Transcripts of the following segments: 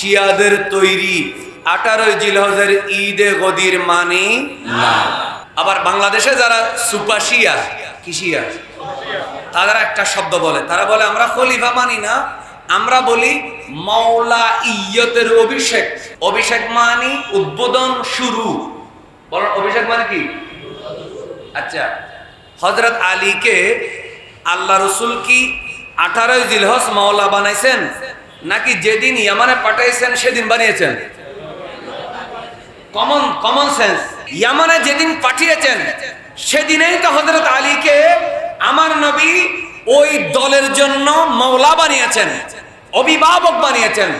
শিয়াদের তৈরি 18 জিলহজের ঈদে গদির মানি না। আবার বাংলাদেশে যারা সুপাশিয়া কি শিয়া, তারা একটা শব্দ বলে, তারা বলে আমরা খলিফা মানি না, আমরা বলি মাওলা ইয়তের অভিষেক। অভিষেক মানি উদ্বোধন শুরু। বলেন অভিষেক মানে কি? আচ্ছা, হযরত আলীকে আল্লাহ রসুল কি 18 জিলহজ মাওলা বানাইছেন নাকি যেদিন ইয়ামানে পাঠাইছেন সেদিন বানিয়েছেন? Common sense. ইয়ামানে যেদিন পাঠিয়েছেন সেদিনেই তো হযরত আলীকে আমার নবী ওই দলের জন্য মাওলা বানিয়েছেন, অভিভাবক বানিয়েছেন,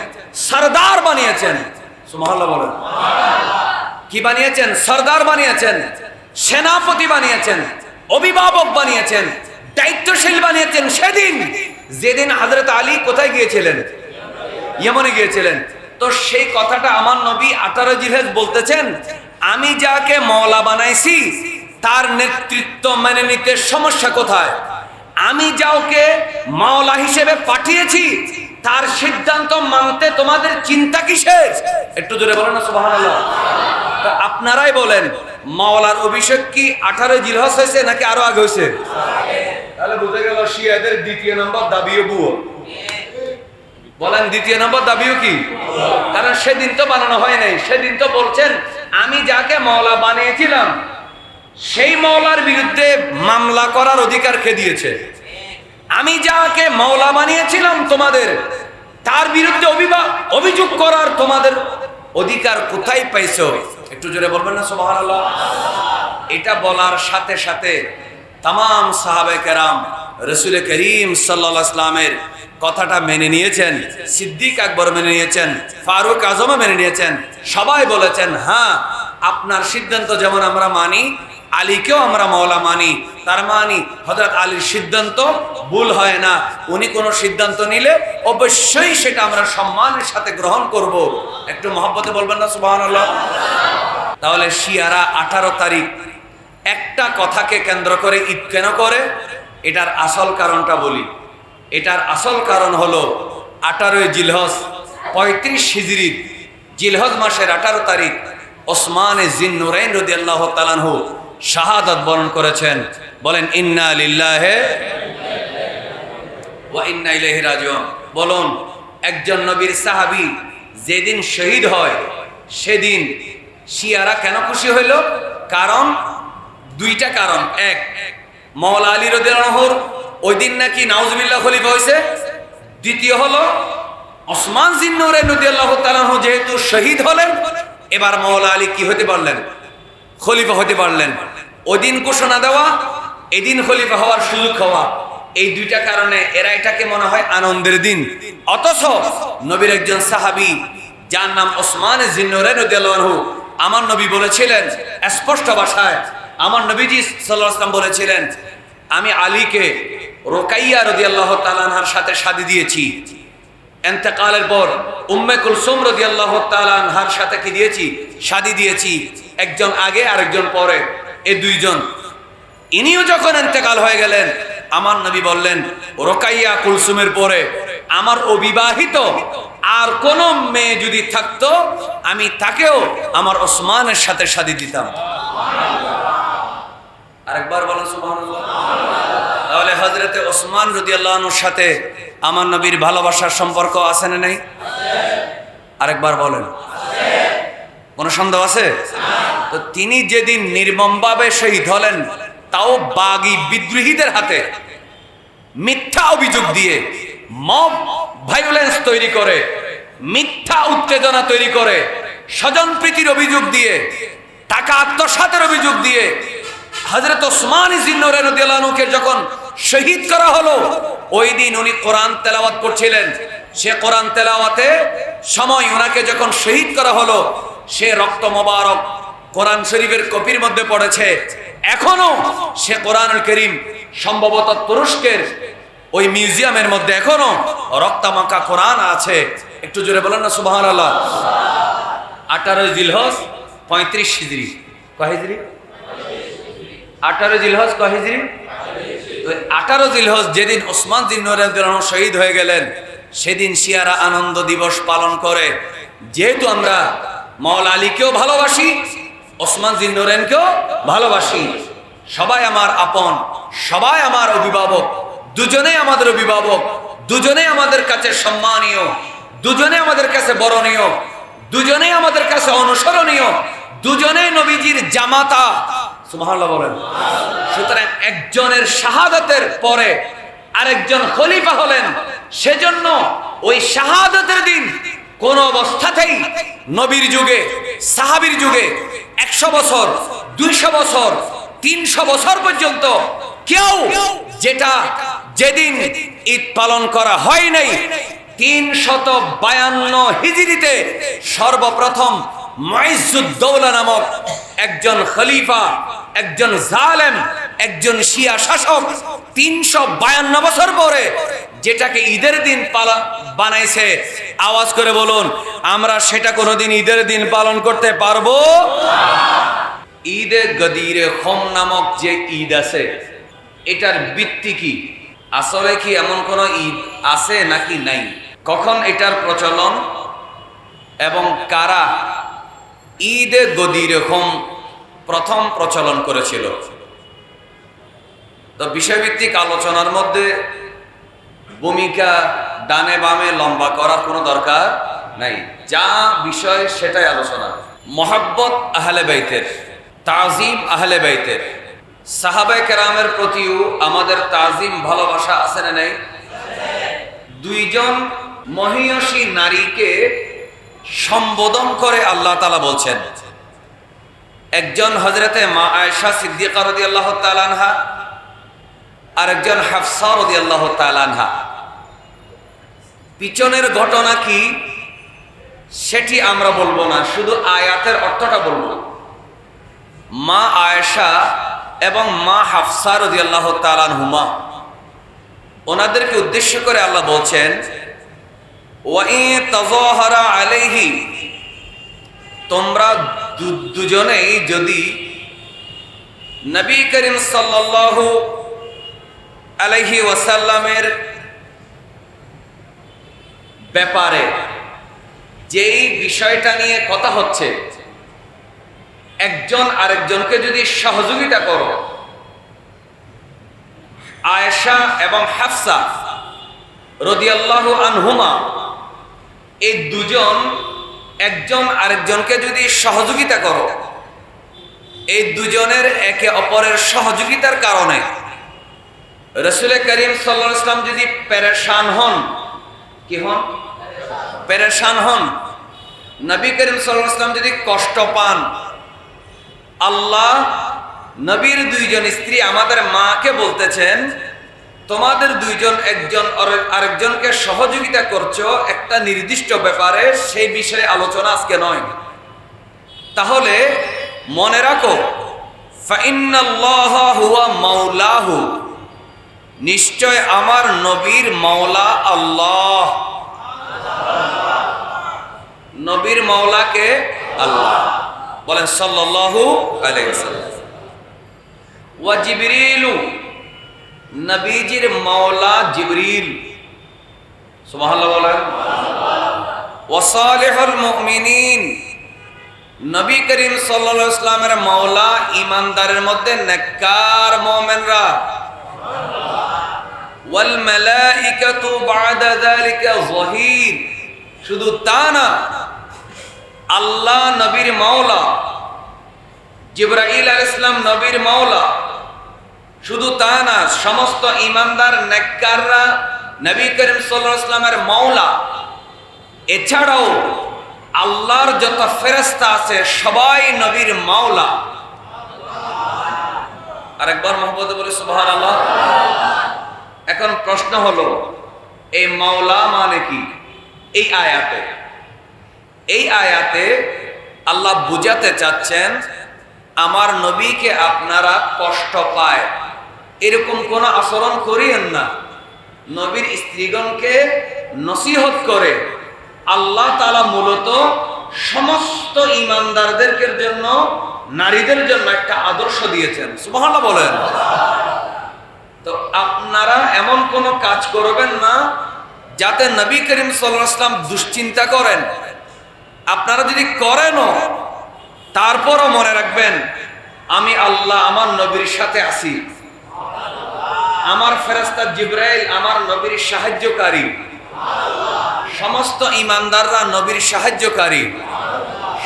সরদার বানিয়েছেন। সুবহানাল্লাহ বলেন। কি বানিয়েছেন? সরদার বানিয়েছেন, সেনাপতি বানিয়েছেন, অভিভাবক বানিয়েছেন, দায়িত্বশীল বানিয়েছেন সেদিন যেদিন হযরত আলী কোথায় গিয়েছিলেন? ইয়েমনে গিয়েছিলেন। তো সেই কথাটা আমার নবী 18 জিলহজ বলতেছেন, আমি যাকে মাওলা বানাইছি তার নেতৃত্ব মেনে নিতে সমস্যা কোথায়? আমি যাকে মাওলা হিসেবে পাঠিয়েছি তার সিদ্ধান্ত মানতে তোমাদের চিন্তা কিসের? একটু জোরে বলেন না সুবহানাল্লাহ। তো আপনারাই বলেন, মাওলার অভিষেক কি 18 জিলহজ হয়েছে নাকি আরো আগে হয়েছে? তাহলে বুঝে গেল শিয়াদের দ্বিতীয় নম্বর দাবিও বুয়ো। বলেন দ্বিতীয় নম্বর দাবিও কি? কারণ সেদিন তো বানানো হয় নাই। সেদিন তো বলছেন আমি যাকে মাওলা বানিয়েছিলাম সেই মাওলার বিরুদ্ধে মামলা করার অধিকার কে দিয়েছে? আমি যাকে মাওলা বানিয়েছিলাম তোমাদের তার বিরুদ্ধে অভিযোগ করার তোমাদের অধিকার কোথায় পাইছো? একটু জোরে বলবেন না সুবহানাল্লাহ। এটা বলার সাথে সাথে তামাম সাহাবায়ে কেরাম রাসূল করিম সাল্লাল্লাহু আলাইহি ওয়াসাল্লামের কথাটা মেনে নিয়েছেন। সিদ্দিক আকবর মেনে নিয়েছেন, ফারুক আজম মেনে নিয়েছেন। সবাই বলেছেন হ্যাঁ, আপনার সিদ্ধান্ত যেমন আমরা মানি, আলীকেও আমরা মাওলা মানি। তার মানে হযরত আলীর সিদ্ধান্ত ভুল হয় না। উনি কোন সিদ্ধান্ত নিলে অবশ্যই সেটা আমরা সম্মানের সাথে গ্রহণ করব। একটু মহব্বতে বলবেন না সুবহানাল্লাহ। তাহলে শিয়ারা 18 তারিখ একটা কথাকে কেন্দ্র করে ঈদ কেন করে? এটার আসল কারণটা বলি। এটার আসল কারণ হলো 18 জিলহজ 35 হিজরি জিলহজ মাসের 18 তারিখ ওসমানে জিন্নুরাইন রাদিয়াল্লাহু তাআলা আনহু শাহাদাত বরণ করেছেন। বলেন ইন্না লিল্লাহি ওয়া ইন্না ইলাইহি রাজিউন। বলুন, একজন নবীর সাহাবী যেদিন শহীদ হয় সেদিন শিয়ারা কেন খুশি হইল? কারণ দুইটা কারণ। এক, মাওলা আলী রাদিয়াল্লাহু আনহুর ওই দিন নাকি নাউজুবিল্লাহ খলিফা হয়েছে। দ্বিতীয় হলো ওসমান জিন্নুরাইন রাদিয়াল্লাহু তাআলা আনহু যেহেতু শহীদ হলেন, এবার মাওলা আলী কি হতে পারলেন? খলিফা হতে পারলেন। ওই দিন ঘোষণা দেওয়া, এদিন খলিফা হওয়ার সুযোগ হওয়া, এই দুইটা কারণে এরা এটাকে মনে হয় আনন্দের দিন। অথচ নবীর একজন সাহাবী যার নাম ওসমান জিন্নুরাইন রাদিয়াল্লাহু আনহু, আমার নবী বলেছিলেন স্পষ্ট ভাষায়, আমার নবীজি সাল্লাল্লাহু আলাইহি ওয়াসাল্লাম বলেছিলেন আমি আলীকে রুকাইয়া রাদিয়াল্লাহু তাআলা আনহার সাথে শাদী দিয়েছি। ইন্তেকালের পর উম্মে কুলসুম রাদিয়াল্লাহু তাআলা আনহার সাথে কি দিয়েছি? শাদী দিয়েছি। একজন আগে আরেকজন পরে, এই দুইজন। ইনিও যখন ইন্তেকাল হয়ে গেলেন, আমার নবী বললেন রুকাইয়া কুলসুমের পরে আমার অবিবাহিত আর কোন মেয়ে যদি থাকতো আমি তাকেও আমার ওসমানের সাথে শাদী দিতাম। আরেকবার বলেন সুবহানাল্লাহ। তাহলে হযরতে ওসমান রাদিয়াল্লাহু আনহুর সাথে আমার নবীর ভালোবাসার সম্পর্ক আছে না নাই? আরেকবার বলেন। কোন সন্দেহ আছে? তো তিনি যেদিন নির্মমভাবে শহীদ হলেন, তাও বাগী বিদ্রোহীদের হাতে মিথ্যা অভিযোগ দিয়ে, মব ভায়োলেন্স তৈরি করে, মিথ্যা উত্তেজনা তৈরি করে, স্বজনপ্রীতির অভিযোগ দিয়ে, টাকা আত্মসাতের অভিযোগ দিয়ে হযরত ওসমান জিন্নুরাইন রাদিয়াল্লাহু আনহুকে যখন শহীদ করা হলো, ওই দিন উনি কোরআন তেলাওয়াত করছিলেন। সে কোরআন তেলাওয়াতে সময় ওনাকে যখন শহীদ করা হলো, সে রক্ত মোবারক কোরআন শরীফের কপির মধ্যে পড়েছে। এখনো সে কোরআনুল কারীম সম্ভবত তুরস্কের ওই মিউজিয়ামের মধ্যে এখনো রক্তমাখা কোরআন আছে। একটু জোরে বলেন না সুবহানাল্লাহ। 18 জিলহজ 35 হিজরি। কয় হিজরি? 18 জিলহজ কয় হিজরি? 18 জিলহজ যেদিন ওসমান জিন্নুরাইন রাদিয়াল্লাহু আনহু শহীদ হয়ে গেলেন, সেদিন শিয়ারা আনন্দ দিবস পালন করে। যেহেতু আমরা মাওলা আলীকেও ভালোবাসি, ওসমান জিন্নুরেনকেও ভালোবাসি, সবাই আমার আপন, সবাই আমার অভিভাবক, দুজনেই আমাদের অভিভাবক, দুজনেই আমাদের কাছে সম্মানীয়, দুজনে আমাদের কাছে বরণীয়, দুজনেই আমাদের কাছে অনুসরণীয়, দুজনেই নবীজির জামাতা। সুবহানাল্লাহ বলেন। সুতরাং একজনের শাহাদাতের পরে আরেকজন খলিফা হলেন, সেজন্য ওই শাহাদাতের দিন কোন অবস্থাতেই নবীর যুগে, সাহাবীর যুগে 100 বছর, 200 বছর, 300 বছর পর্যন্ত কেউ যেদিন ঈদ পালন করা হয় নাই, 352 হিজরিতে সর্বপ্রথম মুইজ্জুদ্দৌলা নামক একজন খলিফা, একজন জালেম, একজন শিয়া শাসক 352 বছর পরে যেটাকে ঈদের দিন বানাইছে, আওয়াজ করে বলুন, আমরা সেটা কোনোদিন ঈদের দিন পালন করতে পারবো? ঈদে গদিরে খম নামক যে ঈদ আছে, এটার ভিত্তি কি? আসলে কি এমন কোন ঈদ আছে নাকি নাই? কখন এটার প্রচলন এবং কারা ঈদে গদিরে খম প্রথম প্রচলন করেছিল? তো বিষয়ভিত্তিক আলোচনার মধ্যে ভূমিকা ডানে বামে লম্বা করার কোনো দরকার নাই। যা বিষয় সেটাই আলোচনা। মহব্বত আহলে বাইতের, তাজিম আহলে বাইতের, সাহাবায়ে কেরামের প্রতিও আমাদের তাজিম ভালোবাসা আছে না নাই? দুইজন মহিয়সী নারীকে সম্বোধন করে আল্লাহ তাআলা বলছেন, একজন হযরতে মা আয়েশা সিদ্দিকা রাদিয়াল্লাহু তাআলা আনহা, আরেকজন হাফসা রাদিয়াল্লাহু তাআলা আনহা। পিছনের ঘটনা কি সেটি আমরা বলবো না, শুধু আয়াতের অর্থটা বলবো। মা আয়েশা এবং মা হাফসা রাদিয়াল্লাহু তাআলা আনহুমা, ওনাদেরকে উদ্দেশ্য করে আল্লাহ বলছেন, ওয়া ইন তাযাহারা আলাইহি, তোমরা দুজনেই যদি নবী করিম সাল্লাল্লাহু আলাইহি ওয়াসাল্লামের ব্যাপারে যেই বিষয়টা নিয়ে কথা হচ্ছে, একজন আরেকজনকে যদি সহযোগিতা করো, আয়েশা এবং হাফসা রাদিয়াল্লাহু আনহুমা, এই দুজন একজন আরেকজনকে যদি সহযোগিতা করো, এই দুজনের একে অপরের সহযোগিতার কারণে রাসূল করিম সাল্লাল্লাহু আলাইহি ওয়াসাল্লাম যদি পেরেশান হন, কি হন? পেরেশান হন, নবী করিম সাল্লাল্লাহু আলাইহি ওয়াসাল্লাম যদি কষ্ট পান, আল্লাহ নবীর দুইজন স্ত্রী আমাদের মাকে বলতেছেন, তোমাদের দুইজন একজন আরেকজনকে সহযোগিতা করছো একটা নির্দিষ্ট ব্যাপারে, সেই বিষয়ে আলোচনা আজকে নয়। তাহলে মনে রাখো, ফাইন্নাল্লাহা হুয়া মাওলাহু, নিশ্চয় আমার নবীর মাওলা আল্লাহ। নবীর মাওলাকে আল্লাহ বলেন সাল্লাল্লাহু আলাইহি ওয়াসাল্লাম। ওয়া জিবরিলু, নবীজির মাওলা জিবরিল। সুবহানাল্লাহ বলেন। ওয়া সালিহুল মুমিনিন, নবী করিম সাল্লাল্লাহু আলাইহি ওয়াসাল্লামের মাওলা ঈমানদারের মধ্যে নেককার মুমিনরা। ওয়াল মালাইকাতু বা'দা যালিকা যাহির, শুধু তা না, আল্লাহ নবীর মাওলা, জিবরাইল আলাইহিস সালাম নবীর মাওলা, শুধু তা না, সমস্ত ঈমানদার নেককাররা নবী করিম সাল্লাল্লাহু আলাইহি ওয়াসাল্লামের মাওলা। এছাড়াও আল্লাহর যত ফেরেশতা আছে সবাই নবীর মাওলা। আরেকবার মহব্বতে বলি সুবহানাল্লাহ। এখন প্রশ্ন হলো, এই মাওলা মানে কি? এই আয়াতে আল্লাহ বুঝাতে চাচ্ছেন, আমার নবীকে আপনারা কষ্ট পায় এরকম কোন আচরণ করিয়েন না। নবীর স্ত্রীগণকে নসিহত করে আল্লাহ তাআলা মূলত সমস্ত ঈমানদারদেরকে জন্য, নারীদের জন্য একটা আদর্শ দিয়েছেন। সুবহানাল্লাহ বলেন। তো আপনারা এমন কোন কাজ করবেন না যাতে নবী করিম সাল্লাল্লাহু আলাইহি ওয়াসাল্লাম দুশ্চিন্তা করেন। আপনারা যদি করেনও, তারপরও মনে রাখবেন আমি আল্লাহ আমার নবীর সাথে আছি, আমার ফেরেশতা জিবরাইল আমার নবীর সাহায্যকারী, সমস্ত ঈমানদাররা নবীর সাহায্যকারী,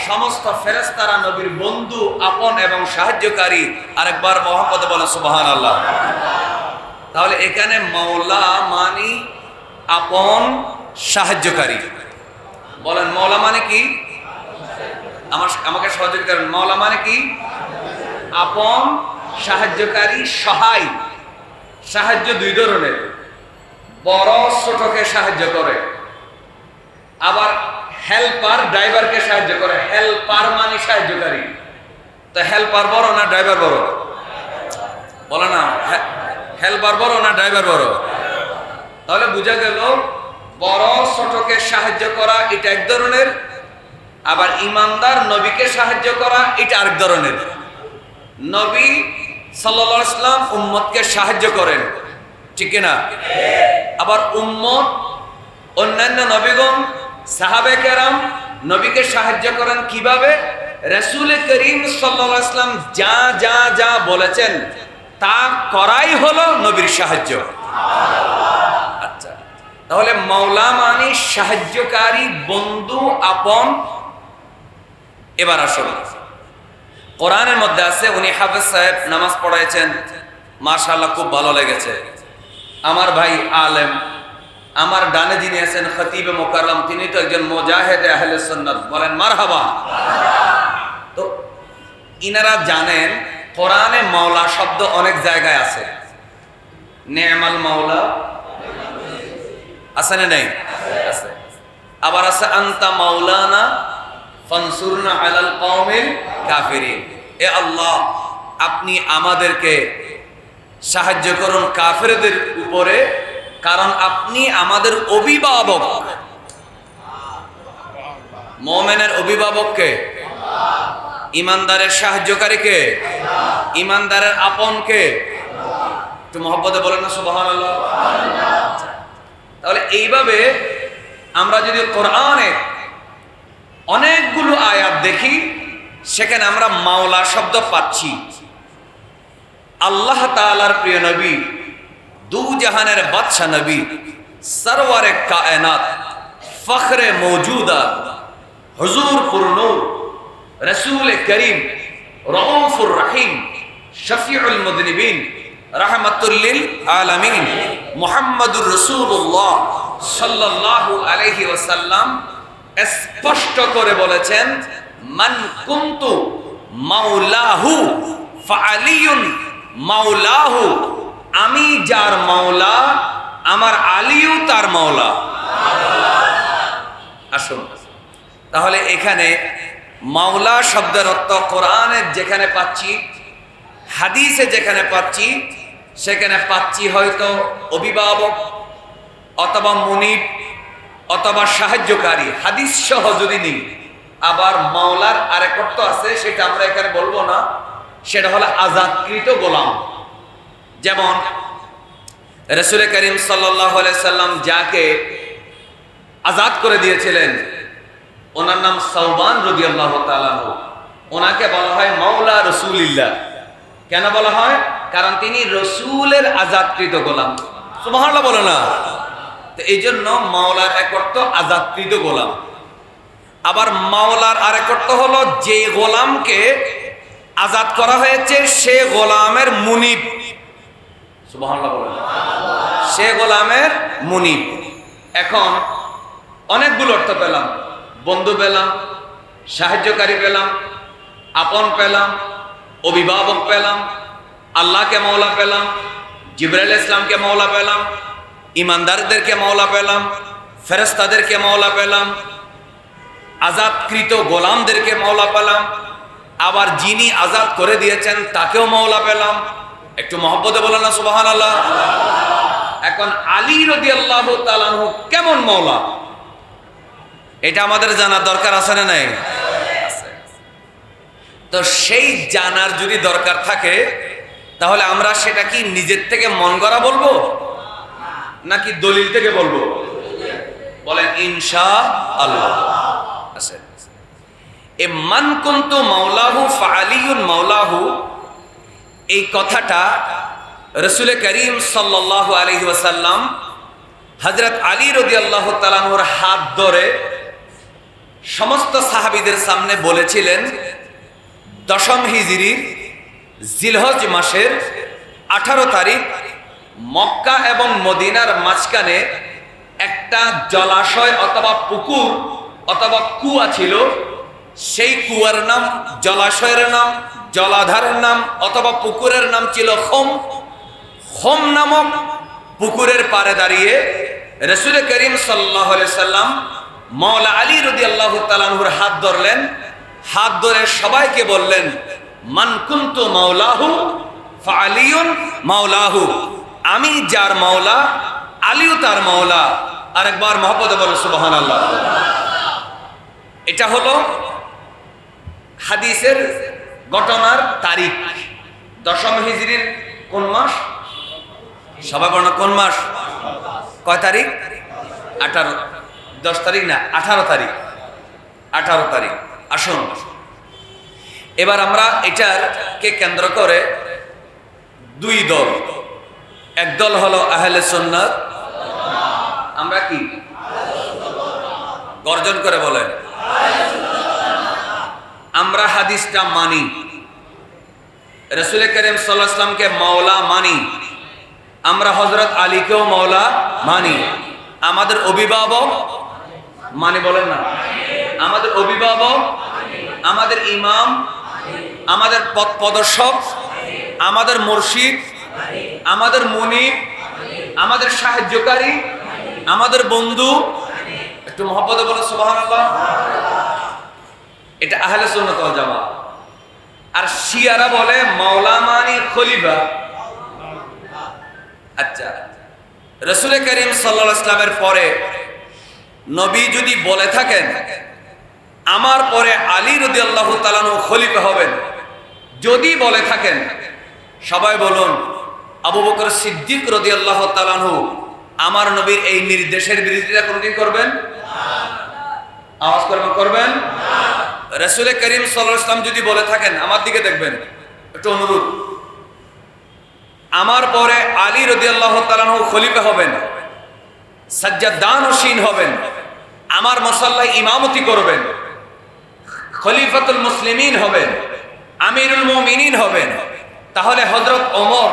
সমস্ত ফেরেশতারা নবীর বন্ধু, আপন এবং সাহায্যকারী। আরেকবার মুহাম্মদে বলেন সুবহানাল্লাহ। তাহলে এখানে মাওলা মানি আপন সাহায্যকারী। বলেন মাওলা মানে কি? আমাকে সহযোগিতা করেন। মাওলা মানে কি? আপন সাহায্যকারী, সহায়। সাহায্য দুই ধরনের, বড় ছোটকে সাহায্য করে, আবার হেল্পার ড্রাইভারকে সাহায্য করে। হেল্পার মানে সাহায্যকারী। তো হেল্পার বড় না ড্রাইভার বড়? বলে না, হেল্পার বড় না ড্রাইভার বড়? তাহলে বোঝা গেল বড় ছোটকে সাহায্য করা এটা এক ধরনের, আবার ইমানদার নবীকে সাহায্য করা এটা আরেক ধরনের। নবী সাল্লাল্লাহু আলাইহি ওয়াসাল্লাম উম্মতকে সাহায্য করেন, ঠিক না? আবার উম্মত অন্যান্য নবীগণ সাহাবে কেরাম নবীকে সাহায্য করেন কিভাবে? রাসূল করিম সাল্লাল্লাহু আলাইহি ওয়াসাল্লাম যা যা যা বলেছেন তা করাই হলো নবীর সাহায্য। আচ্ছা, তাহলে মাওলা মানে সাহায্যকারী, বন্ধু, আপন। এবার আসলে কোরআনের মধ্যে আছে, উনি হাফেজ সাহেব নামাজ পড়াইছেন, মাশাআল্লাহ খুব ভালো লেগেছে। আমার ভাই আলেম, আমার ডানে যিনি আছেন খতিবে মুকাররম, তিনি তো একজন মুজাহিদে আহলে সুন্নাত। বলেন মারহাবা। তো ইনারা জানেন কোরআনে মাওলা শব্দ অনেক জায়গায় আছে। নেমাল মাওলা আছে না নেই? আছে। আবার আছে আনতা মাওলানা ফানসুরনা আলাল কওমিল কাফিরিন। এ আল্লাহ, আপনি আমাদেরকে সাহায্য করুন কাফেরদের উপরে, কারণ আপনি আমাদের অভিভাবক। মুমিনের অভিভাবককে, ইমানদারের সাহায্যকারীকে, ইমানদারের আপনকে। একটু মহব্বতে বলেন না সুবহানাল্লাহ। তাহলে এইভাবে আমরা যদি কোরআনে অনেকগুলো আয়াত দেখি, সেখানে আমরা মাওলা শব্দ পাচ্ছি। আল্লাহ তাআলার প্রিয় নবী, দু জাহানের বাদশা নবী, সরওয়ারে কায়নাত, ফখরে মৌজুদাত, হুজুর পুরনূর, রসুল করিম, রউফুর রহিম, শফিউল মুযনিবিন, রাহমাতুল লিল আলামিন, মুহাম্মাদুর রাসূলুল্লাহ সাল্লাল্লাহু আলাইহি ওয়াসাল্লাম স্পষ্ট করে বলেছেন, মান কুনতু মাওলাহু ফাআলিয়ুন মাওলাহু। আমি যার মাওলা, আমার আলীও তার মাওলা। আসুন, তাহলে এখানে মাওলা শব্দের অর্থ কোরআনে যেখানে পাচ্ছি, হাদিসে যেখানে পাচ্ছি, সেখানে পাচ্ছি হয়তো অভিভাবক অথবা মুনিব অথবা সাহায্যকারী, হাদিস সহ যদি নিই। আবার মাওলার আরেক অর্থ আছে, সেটা আমরা এখানে বলবো না, সেটা হলো আজাদকৃত গোলাম। যেমন রাসূল করিম সাল্লাল্লাহু আলাইহি সাল্লাম যাকে আজাদ করে দিয়েছিলেন, ওনার নাম সাওবান রাদিয়াল্লাহু তাআলা আনহু। ওনাকে বলা হয় মাওলা রাসূলিল্লাহ। কেন বলা হয়? কারণ তিনি রসুলের আজাদকৃত গোলাম। সুবহানাল্লাহ বলো না। তো এই জন্য মাওলার এক অর্থ আজাদকৃত গোলাম। আবার মাওলার আরেক অর্থ হলো যে গোলামকে আজাদ করা হয়েছে সে গোলামের মুনিব। সুবহানাল্লাহ বলো না। সে গোলামের মুনিব। এখন অনেকগুলো অর্থ পেলাম, বন্ধু পেলাম, সাহায্যকারী পেলাম, আপন পেলাম, অভিভাবক পেলাম, আল্লাহকে মাওলা পেলাম, জিবরাইল ইসলামকে মাওলা পেলাম, ইমানদারদেরকে মাওলা পেলাম, ফেরেশতাদেরকে মাওলা পেলাম, আজাদকৃত গোলামদেরকে মাওলা পেলাম, আবার যিনি আজাদ করে দিয়েছেন তাকেও মাওলা পেলাম। একটু মহব্বতে বলেন না সুবহানাল্লাহ। এখন আলী রাদিয়াল্লাহু তাআলা আনহু কেমন মাওলা, এটা আমাদের জানার দরকার আছে না নাই? তো সেই জানার যদি দরকার থাকে, তাহলে আমরা সেটা কি নিজের থেকে মন গড়া বলবো নাকি দলিল থেকে বলবো? বলেন ইনশাআল্লাহ। আছে এ মান কুনতু মাওলাহু ফাআলিয়ুন মাওলাহু, এই কথাটা রাসূল করিম সাল্লাল্লাহু আলাইহি ওয়াসাল্লাম হযরত আলী রাদিয়াল্লাহু তাআলা আনহুর হাত ধরে সমস্ত সাহাবীদের সামনে বলেছিলেন 10ম হিজরির জিলহজ মাসের 18 তারিখ মক্কা এবং মদিনার মাঝখানে একটা জলাশয় অথবা পুকুর অথবা কুয়া ছিল। সেই কুয়ার নাম, জলাশয়ের নাম, জলাধারের নাম অথবা পুকুরের নাম ছিল খোম। খোম নামক পুকুরের পাড়ে দাঁড়িয়ে রাসূল করিম সাল্লাল্লাহু আলাইহি সাল্লাম মাওলা আলী রাদিয়াল্লাহু তাআলা আনহুর হাত ধরলেন। হাত ধরে সবাইকে বললেন, মান কুনতু মাওলাহু ফাআলিয়ুন মাওলাহু, আমি যার মাওলা আলীও তার মাওলা। আরেকবার মহব্বতে বলেন সুবহানাল্লাহ। এটা হলো হাদিসের ঘটনার তারিখ। 10ম হিজরির কোন মাস? সবাই বলেন কোন মাস? কয় তারিখ? 18। 10 তারিখ না, 18 তারিখ। 18 তারিখ। আসুন এবার আমরা এটাকে কেন্দ্র করে দুই দল। এক দল হলো আহলে সুন্নাত, আমরা কি গর্জন করে বলেন আমরা হাদিসটা মানি, রাসূল করিম সাল্লাল্লাহু আলাইহি ওয়াসাল্লামকে মাওলা মানি, আমরা হযরত আলীকেও মাওলা মানি, আমাদের অভিভাবক মানি, বলেন না আমাদের অভিভাবক, আমাদের ইমাম, আমাদের পথ প্রদর্শক, আমাদের মুর্শিদ, আমাদের মুনিব, আমাদের সাহায্যকারী, আমাদের বন্ধু। একটু মহব্বতে বলেন সুবহানাল্লাহ। এটা আহলে সুন্নাত ওয়াল জামাত। আর শিয়ারা বলে মাওলা মানি খলিফা। আচ্ছা, রাসূল করিম সাল্লাল্লাহু আলাইহি ওয়াসাল্লামের পরে নবী যদি বলে থাকেন আমার পরে আলী রাদিয়াল্লাহু তাআলা আনহু খলিফা হবেন, যদি বলে থাকেন, সবাই বলুন আবু বকর সিদ্দিক রাদিয়াল্লাহু তাআলা আনহু আমার নবীর এই নির্দেশের বিরোধিতা কোনদিন করবেন? আওয়াজ করবেন, করবেন? রাসূল করিম সাল্লাল্লাহু আলাইহি ওয়াসাল্লাম যদি বলে থাকেন, আমার দিকে দেখবেন, একটু অনুরোধ, আমার পরে আলী রাদিয়াল্লাহু তাআলা আনহু খলিফা হবেন, সাজ্জাদানশীন হবেন, আমার মুসাল্লায় ইমামতি করবেন, খলিফাতুল মুসলিমিন হবেন, আমিরুল মুমিনিন হবেন, তাহলে হযরত ওমর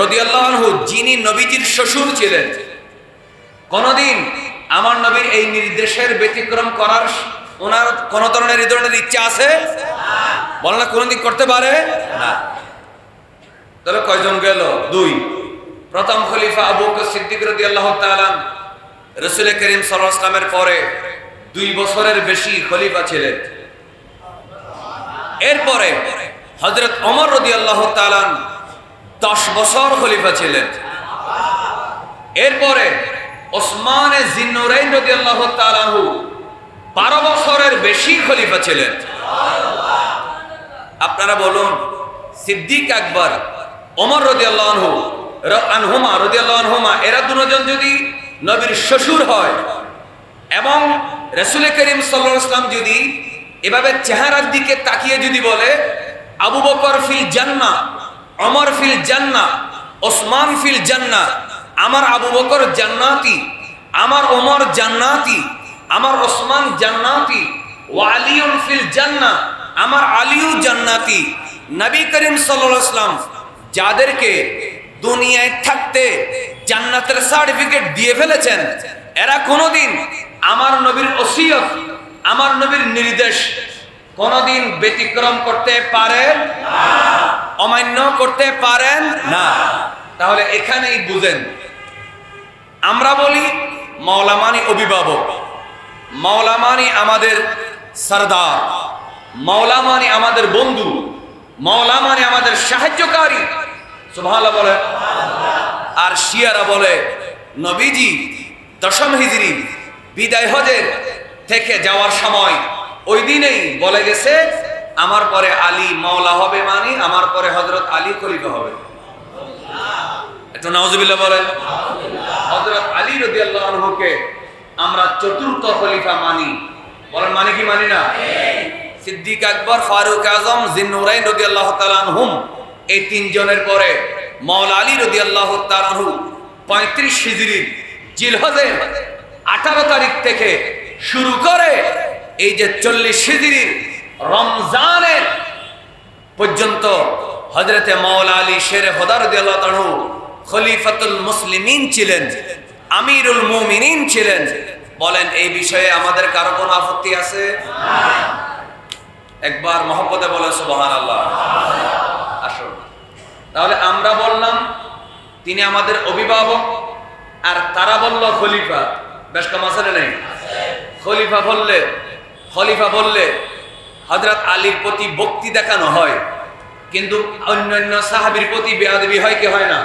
রাদিয়াল্লাহু আনহু যিনি নবীজির শ্বশুর ছিলেন, কোনদিন আমার নবীর এই নির্দেশের ব্যতিক্রম করার ওনার কোন ধরনের এই ধরনের ইচ্ছা আছে? বলেন না, কোনদিন করতে পারে না। তাহলে কয়জন গেল? 2। প্রথম খলিফা আবু বকর সিদ্দিক রাদিয়াল্লাহু তাআলা রাসূল করিম সাল্লাল্লাহু আলাইহি ওয়াসাল্লামের পরে 2 বছরের বেশি খলিফা ছিলেন। এরপরে হযরত ওমর রাদিয়াল্লাহু তাআলা 10 বছর খলিফা ছিলেন। এরপরে ওসমান জিন্নুরাইন রাদিয়াল্লাহু তাআলা আনহু 12 বছরের বেশি খলিফা ছিলেন। আপনারা বলুন, সিদ্দিক আকবর, ওমর রাদিয়াল্লাহু আনহুমা এরা দুজন যদি নবীর শ্বশুর হয় এবং রাসূল করিম সাল্লাল্লাহু আলাইহি ওয়াসাল্লাম যদি এভাবে চেহারার দিকে তাকিয়ে যদি বলে আবু বকর ফিল জান্নাহ, ওমর ফিল জান্নাহ, ওসমান ফিল জান্নাহ, আমার আবু বকর জান্নাতি, আমার ওমর জান্নাতি, আমার ওসমান জান্নাতি, ওয়া আলিউন ফিল জান্নাহ, আমার আলিউ জান্নাতি। নবী করিম সাল্লাল্লাহু আলাইহি ওয়াসাল্লাম যাদেরকে দুনিয়ায় থাকতে জান্নাতের সার্টিফিকেট দিয়ে ফেলেছেন, এরা কোনোদিন আমার নবীর ওসিয়ত, আমার নবীর নির্দেশ কোনোদিন ব্যতিক্রম করতে পারেন না, অমান্য করতে পারেন না। তাহলে এখানেই বুঝেন, আমরা বলি মাওলা মানি অভিভাবক, মাওলা মানি আমাদের সরদার, মাওলা মানি আমাদের বন্ধু, মাওলা মানি আমাদের সাহায্যকারী। সুবহানাল্লাহ বলে। আর শিয়ারা বলে নবীজি 10ম হিজরি বিদায় হজের থেকে যাওয়ার সময় ওই দিনেই বলে গেছে আমার পরে আলী মাওলা হবে, মানে আমার পরে হযরত আলী খলিফা হবে। একটু নাউজুবিল্লাহ বলেন। হযরত আলী রাদিয়াল্লাহু আনহুকে আমরা চতুর্থ খলিফা মানি। বলেন মানি কি মানি না? সিদ্দিক আকবর, ফারুক আজম, জিন্নুরাইন রাদিয়াল্লাহু তাআলা আনহুম, এই তিনজনের পরে মাওলা আলী রাদিয়াল্লাহু তাআলা আনহু 35 হিজরির জিলহজের 18 তারিখ থেকে শুরু করে এই যে 40 হিজরির রমজানের পর্যন্ত হযরতে মাওলা আলী শেরে খোদা রাদিয়াল্লাহু তাআলা আনহু খলিফাতুল মুসলিমিন ছিলেন, আমিরুল মুমিনিন ছিলেন। বলেন এই বিষয়ে আমাদের কারো কোনো আপত্তি আছে? একবার মহব্বতে বলেন সুবহানাল্লাহ। আসুন তাহলে আমরা বললাম তিনি আমাদের অভিভাবক, আর তারা বলল খলিফা। বেশ কম আছে না নেই? খলিফা বললে হযরত আলীর প্রতি ভক্তি দেখানো হয়, কিন্তু অন্যান্য সাহাবীর প্রতি বেয়াদবি হয় কি হয় না?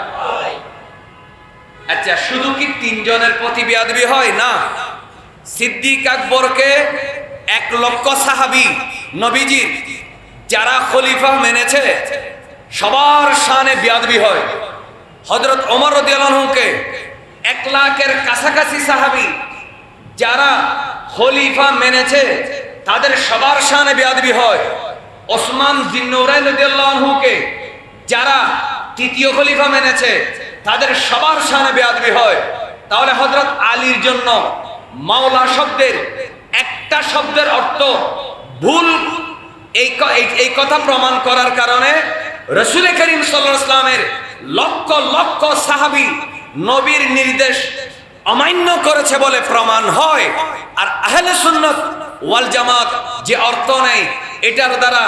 আচ্ছা, শুধু কি তিনজনের প্রতি বেয়াদবি হয় না? সিদ্দিক আকবরকে 1 লক্ষ সাহাবী নবীজির যারা খলিফা মেনেছে সবার শানে বেয়াদবি হয়। হযরত ওমর রাদিয়াল্লাহু আনহুকে 1 লাখের কাছাকাছি সাহাবী যারা খলিফা মেনেছে তাদের সবার শানে বেয়াদবি হয়। ওসমান জিন্নুরাইন রাদিয়াল্লাহু আনহুকে যারা তৃতীয় খলিফা মেনেছে তাদের সবার শানে বেয়াদবি হয়। তাহলে হযরত আলীর জন্য মাওলা শব্দের একটা শব্দের অর্থ ভুল, এই কথা প্রমাণ করার কারণে রাসূল করিম সাল্লাল্লাহু আলাইহি ওয়াসাল্লামের লক্ষ লক্ষ সাহাবী নবীর নির্দেশ অমান্য করেছে বলে প্রমাণ হয়। আর আহলে সুন্নাত ওয়াল জামাত যে অর্থ নেই, এটার দ্বারা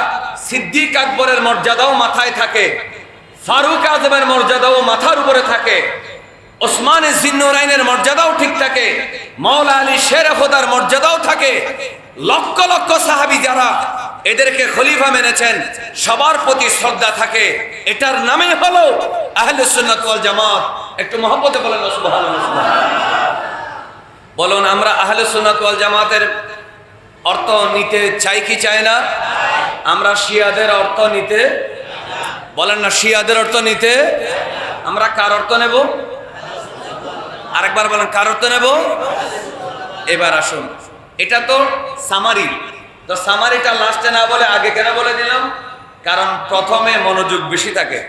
সিদ্দিক আকবরের মর্যাদাও মাথায় থাকে, ফারুক আজমের মর্যাদাও মাথার উপরে থাকে, ওসমান জিন্নুরাইনের মর্যাদাও ঠিক থাকে, মাওলা আলী শের খোদার মর্যাদাও থাকে। লক্ষ লক্ষ সাহাবী যারা এদেরকে খলিফা মেনেছেন সবার প্রতি শ্রদ্ধা থাকে। এটার নামে হলো আহলে সুন্নাত ওয়াল জামাত। একটু মহব্বতে বলেন সুবহানাল্লাহ। বলুন আমরা আহলে সুন্নাত ওয়াল জামাতের অর্থ নিতে চাই কি চাই না? আমরা শিয়াদের অর্থ নিতে, বলেন না, শিয়াদের অর্থ নিতে আমরা কার অর্থ নেব? আরেকবার বলেন, কার অর্থ নেব? এবার আসুন, এটা তো সামারি, তো সামারিটা লাস্টে না বলে আগে কেন বলে দিলাম? কারণ প্রথমে মনোযোগ বেশি থাকে।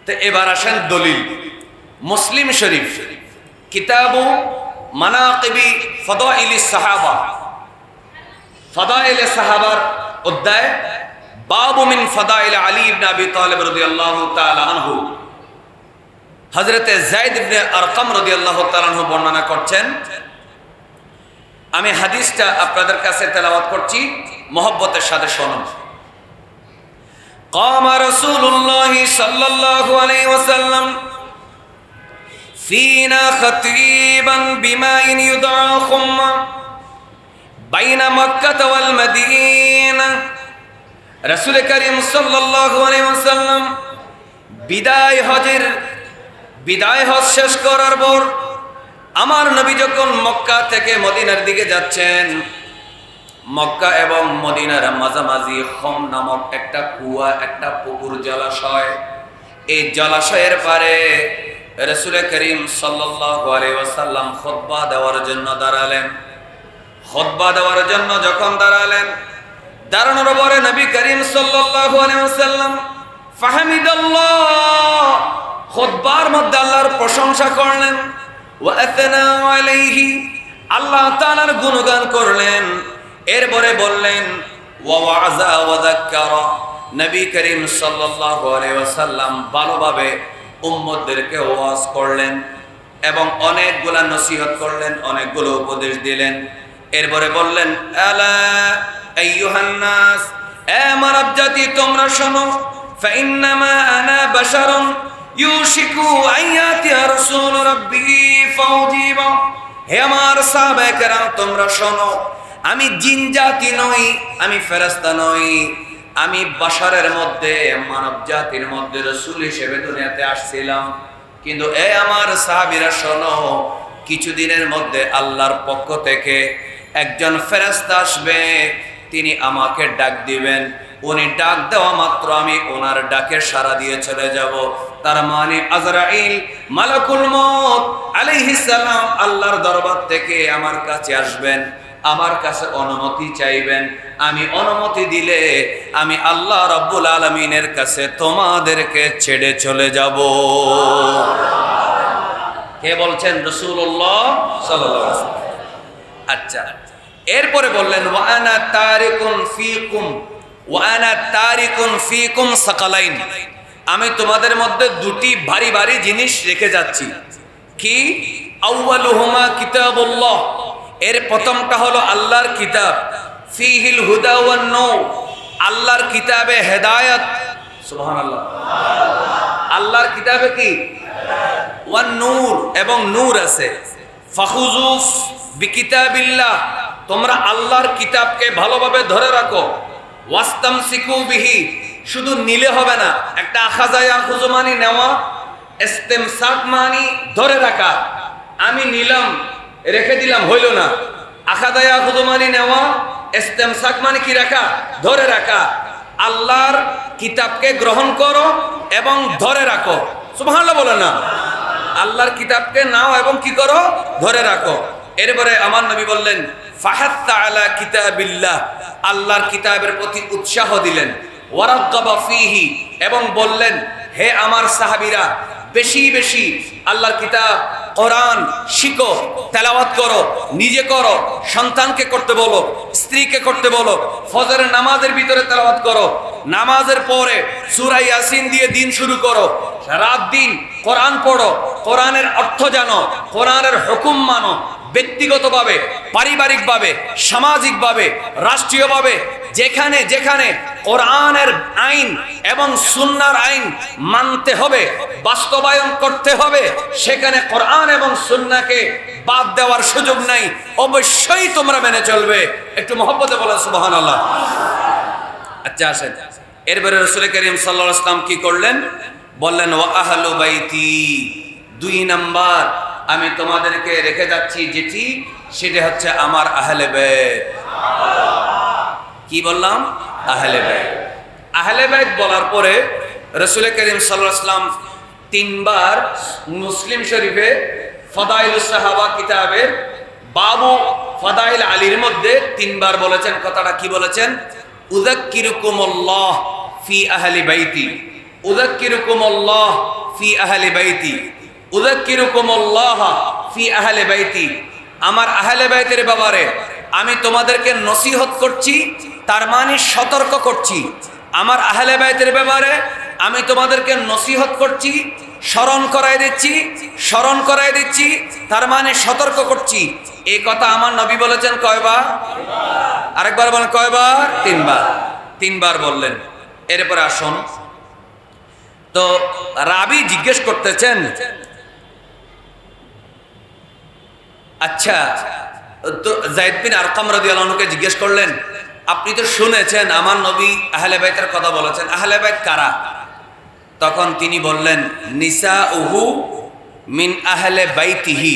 তো এবার আসেন দলিল। মুসলিম শরীফ কিতাবু মানাকিবি ফাদাইলিস সাহাবা, ফাদাইলে সাহাবার অধ্যায় বাবু মিন ফাদাইল আলী ইবনে আবি তালিব রাদিয়াল্লাহু তাআলা আনহু, হযরতে যায়েদ ইবনে আরকাম রাদিয়াল্লাহু তাআলা আনহু বর্ণনা করছেন। আমি হাদিসটা আপনাদের কাছে তেলাওয়াত করছি, মহব্বতের সাথে শুনুন। قام رسول الله صلى الله عليه وسلم فينا خطيبا بماء يدعى خمّا بين مكة والمدينة। রাসূল করিম সাল্লাল্লাহু আলাইহি ওয়াসাল্লাম বিদায় হজ শেষ করার পর আমার নবী যখন মক্কা থেকে মদিনার দিকে যাচ্ছেন, মক্কা এবং মদিনার মাঝামাঝি খম নামক একটা কুয়া, একটা পুকুর, জলাশয়, এই জলাশয়ের পারে রাসূল করিম সাল্লাল্লাহু আলাইহি ওয়াসাল্লাম খুতবা দেওয়ার জন্য দাঁড়ালেন। খুতবা দেওয়ার জন্য যখন দাঁড়ানোর পরে নবী করিম সাল্লাল্লাহু আলাইহি ওয়াসাল্লাম ফাহামিদাল্লাহ, খুতবার মধ্যে আল্লাহর প্রশংসা করলেন, ওয়া আথনা আলাইহি, আল্লাহ তাআলার গুণগান করলেন। এরপরে বললেন ওয়া ওয়াযা ওয়া যাক্কারা, নবী করিম সাল্লাল্লাহু আলাইহি ওয়াসাল্লাম ভালোভাবে উম্মতদেরকে ওয়াজ করলেন এবং অনেকগুলা নসিহত করলেন, অনেকগুলো উপদেশ দিলেন। এরপরে বললেন আলা আইয়ুহান নাস, এ মানব জাতি তোমরা শোনো, ফাইন্নামা আনা বাশারুন ইউশিকু আইয়াতি রাসূল রাব্বি ফাউজিবা। হে আমার সাহাবায়ে কেরাম তোমরা শোনো, আমি জিন জাতি নই, আমি ফেরেশতা নই, আমি বাশারের মধ্যে, মানব জাতির মধ্যে রাসূল হিসেবে দুনিয়াতে আসছিলাম। কিন্তু এ আমার সাহাবীরা শোনো, কিছুদিনের মধ্যে আল্লাহর পক্ষ থেকে একজন ফেরেশতা আসবে, তিনি আমাকে ডাক দিবেন, উনি ডাক দেওয়া মাত্র আমি ওনার ডাকে সাড়া দিয়ে চলে যাব। তার মানে আজরাইল মালাকুল মউত আলাইহিস সালাম আল্লাহর দরবার থেকে আমার কাছে আসবেন, আমার কাছে অনুমতি চাইবেন। আমি অনুমতি দিলে আমি আল্লাহ রাব্বুল আলামিনের কাছে তোমাদেরকে ছেড়ে চলে যাব। কে বলছেন? রাসূলুল্লাহ সাল্লাল্লাহু আলাইহি ওয়াসাল্লাম। আচ্ছা, এরপরে বললেন ওয়া আনা তারিকুন ফীকুম সাকালাইন, আমি তোমাদের মধ্যে দুটি ভারী ভারী জিনিস রেখে যাচ্ছি। কি? আউয়ালুহুমা কিতাবুল্লাহ, এর প্রথমটা হলো আল্লাহর কিতাব। ফীহিল হুদা ওয়ান নূর, আল্লাহর কিতাবে হেদায়েত। সুবহানাল্লাহ। আল্লাহর কিতাবে কি? ওয়ান নূর, এবং নূর আছে। ফাখুযু বিকিতাবিল্লাহ, তোমরা আল্লাহর কিতাবকে ভালোভাবে ধরে রাখো। ওয়াস্তামসিকু বিহি, শুধু নিলে হবে না, একটা আখাযা ইয়াখুযু মানে নেওয়া, ইসতিমসাক মানে ধরে রাখা। আমি নিলাম রেখে দিলাম হইল না। আখাযা ইয়াখুযু মানে নেওয়া, ইসতিমসাক মানে কি রাখা? ধরে রাখা। আল্লাহর কিতাবকে গ্রহণ করো এবং ধরে রাখো। সুবহানাল্লাহ বলো না। আল্লাহর কিতাবকে নাও এবং কি করো? ধরে রাখো। এরপরে আমার নবী বললেন ফাহাত্তা আলা কিতাবিল্লাহ, আল্লাহর কিতাবের প্রতি উৎসাহ দিলেন। ওয়ারাগাবা ফীহি, এবং বললেন হে আমার সাহাবীরা, বেশি বেশি আল্লাহর কিতাব কোরআন শিখো, তেলাওয়াত করো, নিজে করো, সন্তানকে করতে বলো, স্ত্রীকে করতে বলো। ফজরের নামাজের ভিতরে তেলাওয়াত করো, নামাজের পরে সূরা ইয়াসিন দিয়ে দিন শুরু করো, রাত দিন কোরআন পড়ো, কোরআনের অর্থ জানো, কোরআনের হুকুম মানো। ব্যক্তিগতভাবে, পারিবারিকভাবে, সামাজিকভাবে, রাষ্ট্রীয়ভাবে যেখানে যেখানে কোরআনের আইন এবং সুন্নাহর আইন মানতে হবে, বাস্তবায়ন করতে হবে, সেখানে কোরআন এবং সুন্নাহকে বাদ দেওয়ার সুযোগ নাই। অবশ্যই তোমরা মেনে চলবে। একটু মহব্বতে বলো সুবহানাল্লাহ। আচ্ছা আসেন, এরপরে রাসূল করিম সাল্লাল্লাহু আলাইহি ওয়াসাল্লাম কি করলেন? বললেন ওয়া আহলু বাইতি, 2 নাম্বার আমি তোমাদেরকে রেখে যাচ্ছি যেটি, সেটা হচ্ছে আমার আহলে বাইত। কি বললাম? আহলে বাইত। আহলে বাইত বলার পরে রাসূল করিম সাল্লাল্লাহু আলাইহি ওয়াসাল্লাম 3 বার মুসলিম শরীফে ফাদাইলুস সাহাবা কিতাবের বাবু ফাদাইল আলীর মধ্যে 3 বার বলেছেন। কথাটা কি বলেছেন? উযাক্কিরুকুমুল্লাহ ফি আহলি বাইতি, উযাক্কিরুকুমুল্লাহ ফি আহলি বাইতি, উযাক্কিরুকুমুল্লাহ ফি আহলি বাইতি। আমার আহলে বাইতের ব্যাপারে আমি তোমাদেরকে নসিহত করছি, তার মানে সতর্ক করছি। আমার আহলে বাইতের ব্যাপারে আমি তোমাদেরকে নসিহত করছি, স্মরণ করাই দিচ্ছি, তার মানে সতর্ক করছি। এই কথা আমার নবী বলেছেন কয়বার? আরেকবার বলেন কয়বার? 3 বার। 3 বার বললেন। এরপরে আসুন, তো রাবি জিজ্ঞেস করতেছেন, আচ্ছা, তো যায়েদ বিন আরকাম রাদিয়াল্লাহু আনহুকে জিজ্ঞেস করলেন, আপনি তো শুনেছেন আমার নবী আহলে বাইতের কথা বলেছেন, আহলে বাইত কারা? তখন তিনি বললেন নিসাউহু মিন আহলে বাইতিহি,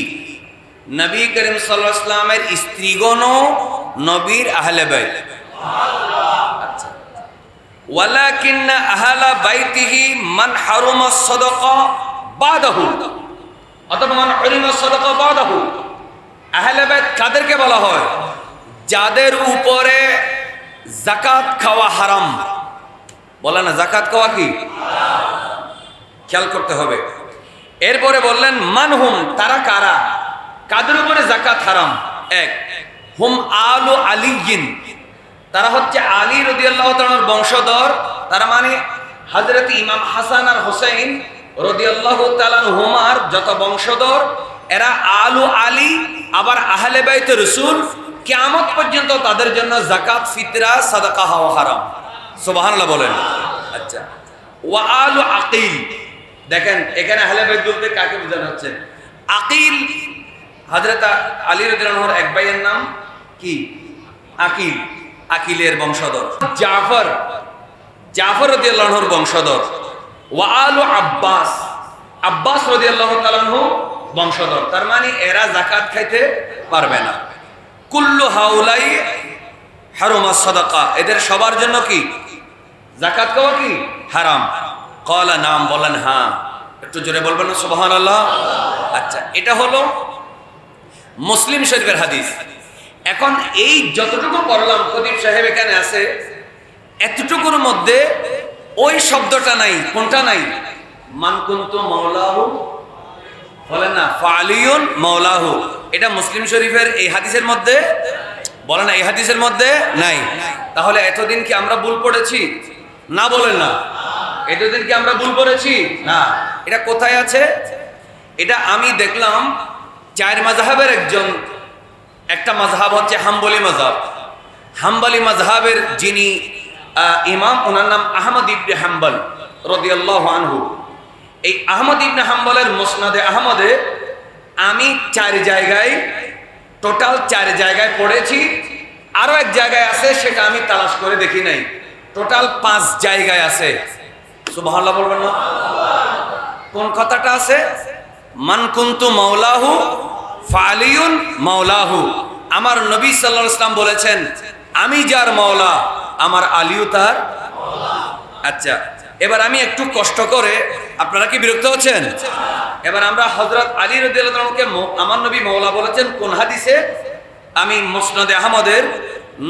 নবী করিম সাল্লাল্লাহু আলাইহি ওয়াসাল্লামের স্ত্রীগণও নবীর আহলে বাইত। আচ্ছা, ওয়ালাকিন্না আহলা বাইতিহি মান হারামা সাদাকা বাদাহু, অথবা মান হারামা সাদাকা বাদাহু। আহলে বাইত কাদেরকে বলা হয়? যাদের উপরে যাকাত খাওয়া হারাম। বলে না যাকাত খাওয়া কি খেয়াল করতে হবে। এরপরে বললেন মানহুম, তারা কারা? কাদের উপরে যাকাত হারাম? 1 হুম আলু আলিয়িন, তারা হচ্ছে আলী রাদিয়াল্লাহু তাআলার বংশধর। তার মানে হযরত ইমাম হাসান আর হুসাইন রাদিয়াল্লাহু তাআলা হুমার যত বংশধর, এরা আলু আলী, আবার আহলে বাইতে রাসূল। কিয়ামত পর্যন্ত তাদের জন্য যাকাত, ফিতরা, সাদাকা হওয়া হারাম। সুবহানাল্লাহ বলেন। আচ্ছা, ওয়া আলু আকিল, দেখেন এখানে আহলে বাইত বলতে কাকে বোঝানো হচ্ছে? আকিল, হযরত আলী রাদিয়াল্লাহু আনহুর এক ভাইয়ের নাম কি? আকিল, আকিলের বংশধর। জাফর রাদিয়াল্লাহু আনহুর বংশধর। ওয়া আলু আব্বাস, আব্বাস রাদিয়াল্লাহু তাআলা আনহু বংশধর। তার মানে এরা যাকাত খাইতে পারবে না। কুল্লু হাউলাই হারামাস সাদাকা, এদের সবার জন্য কি যাকাত খাওয়া কি হারাম? ক্বালা নাম, বলেন হ্যাঁ। একটু জোরে বলবেন না সুবহানাল্লাহ? আচ্ছা, এটা হলো মুসলিম শরীফের হাদিস। এখন এই যতটুকু পড়লাম, প্রদীপ সাহেব এখানে আছে, এতটুকুর মধ্যে ওই শব্দটা নাই। কোনটা নাই? মান কুনতু মাওলাহু, বলেন না, ফালিউন মাওলাহু। এটা মুসলিম শরীফের এই হাদিসের মধ্যে, বলেন না, এই হাদিসের মধ্যে নাই। তাহলে এতদিন কি আমরা ভুল পড়েছি? না, বলেন না। এতদিন কি আমরা ভুল পড়েছি? না। এটা কোথায় আছে? এটা আমি দেখলাম চার মাযহাবের একটা মাযহাব হচ্ছে হাম্বলি মাযহাব। হাম্বলি মাযহাবের যিনি ইমাম, ওনার নাম আহমদ ইবনে হাম্বল রাদিয়াল্লাহু আনহু। এই আহমদ ইবনে হাম্বলের মুসনাদে আহমদে আমি টোটাল চার জায়গায় পড়েছি। আরো এক জায়গায় আছে, সেটা আমি তালাশ করে দেখি নাই। টোটাল 5 জায়গায় আছে। সুবহানাল্লাহ বলবেন না? কোন কথাটা আছে? মান কুনতু মাওলাহু ফালিউন মাওলাহু। আমার নবী সাল্লাল্লাহু আলাইহি ওয়াসাল্লাম বলেছেন, আমি যার মাওলা, আমার আলীও তার মাওলা। আচ্ছা, এবার আমি একটু কষ্ট করে, আপনারা কি বিরক্ত হচ্ছেন? এবার আমরা হযরত আলী রাদিয়াল্লাহু আনহুকে আমার নবী মাওলা বলেছেন কোন হাদিসে? আমি মুসনাদে আহমদের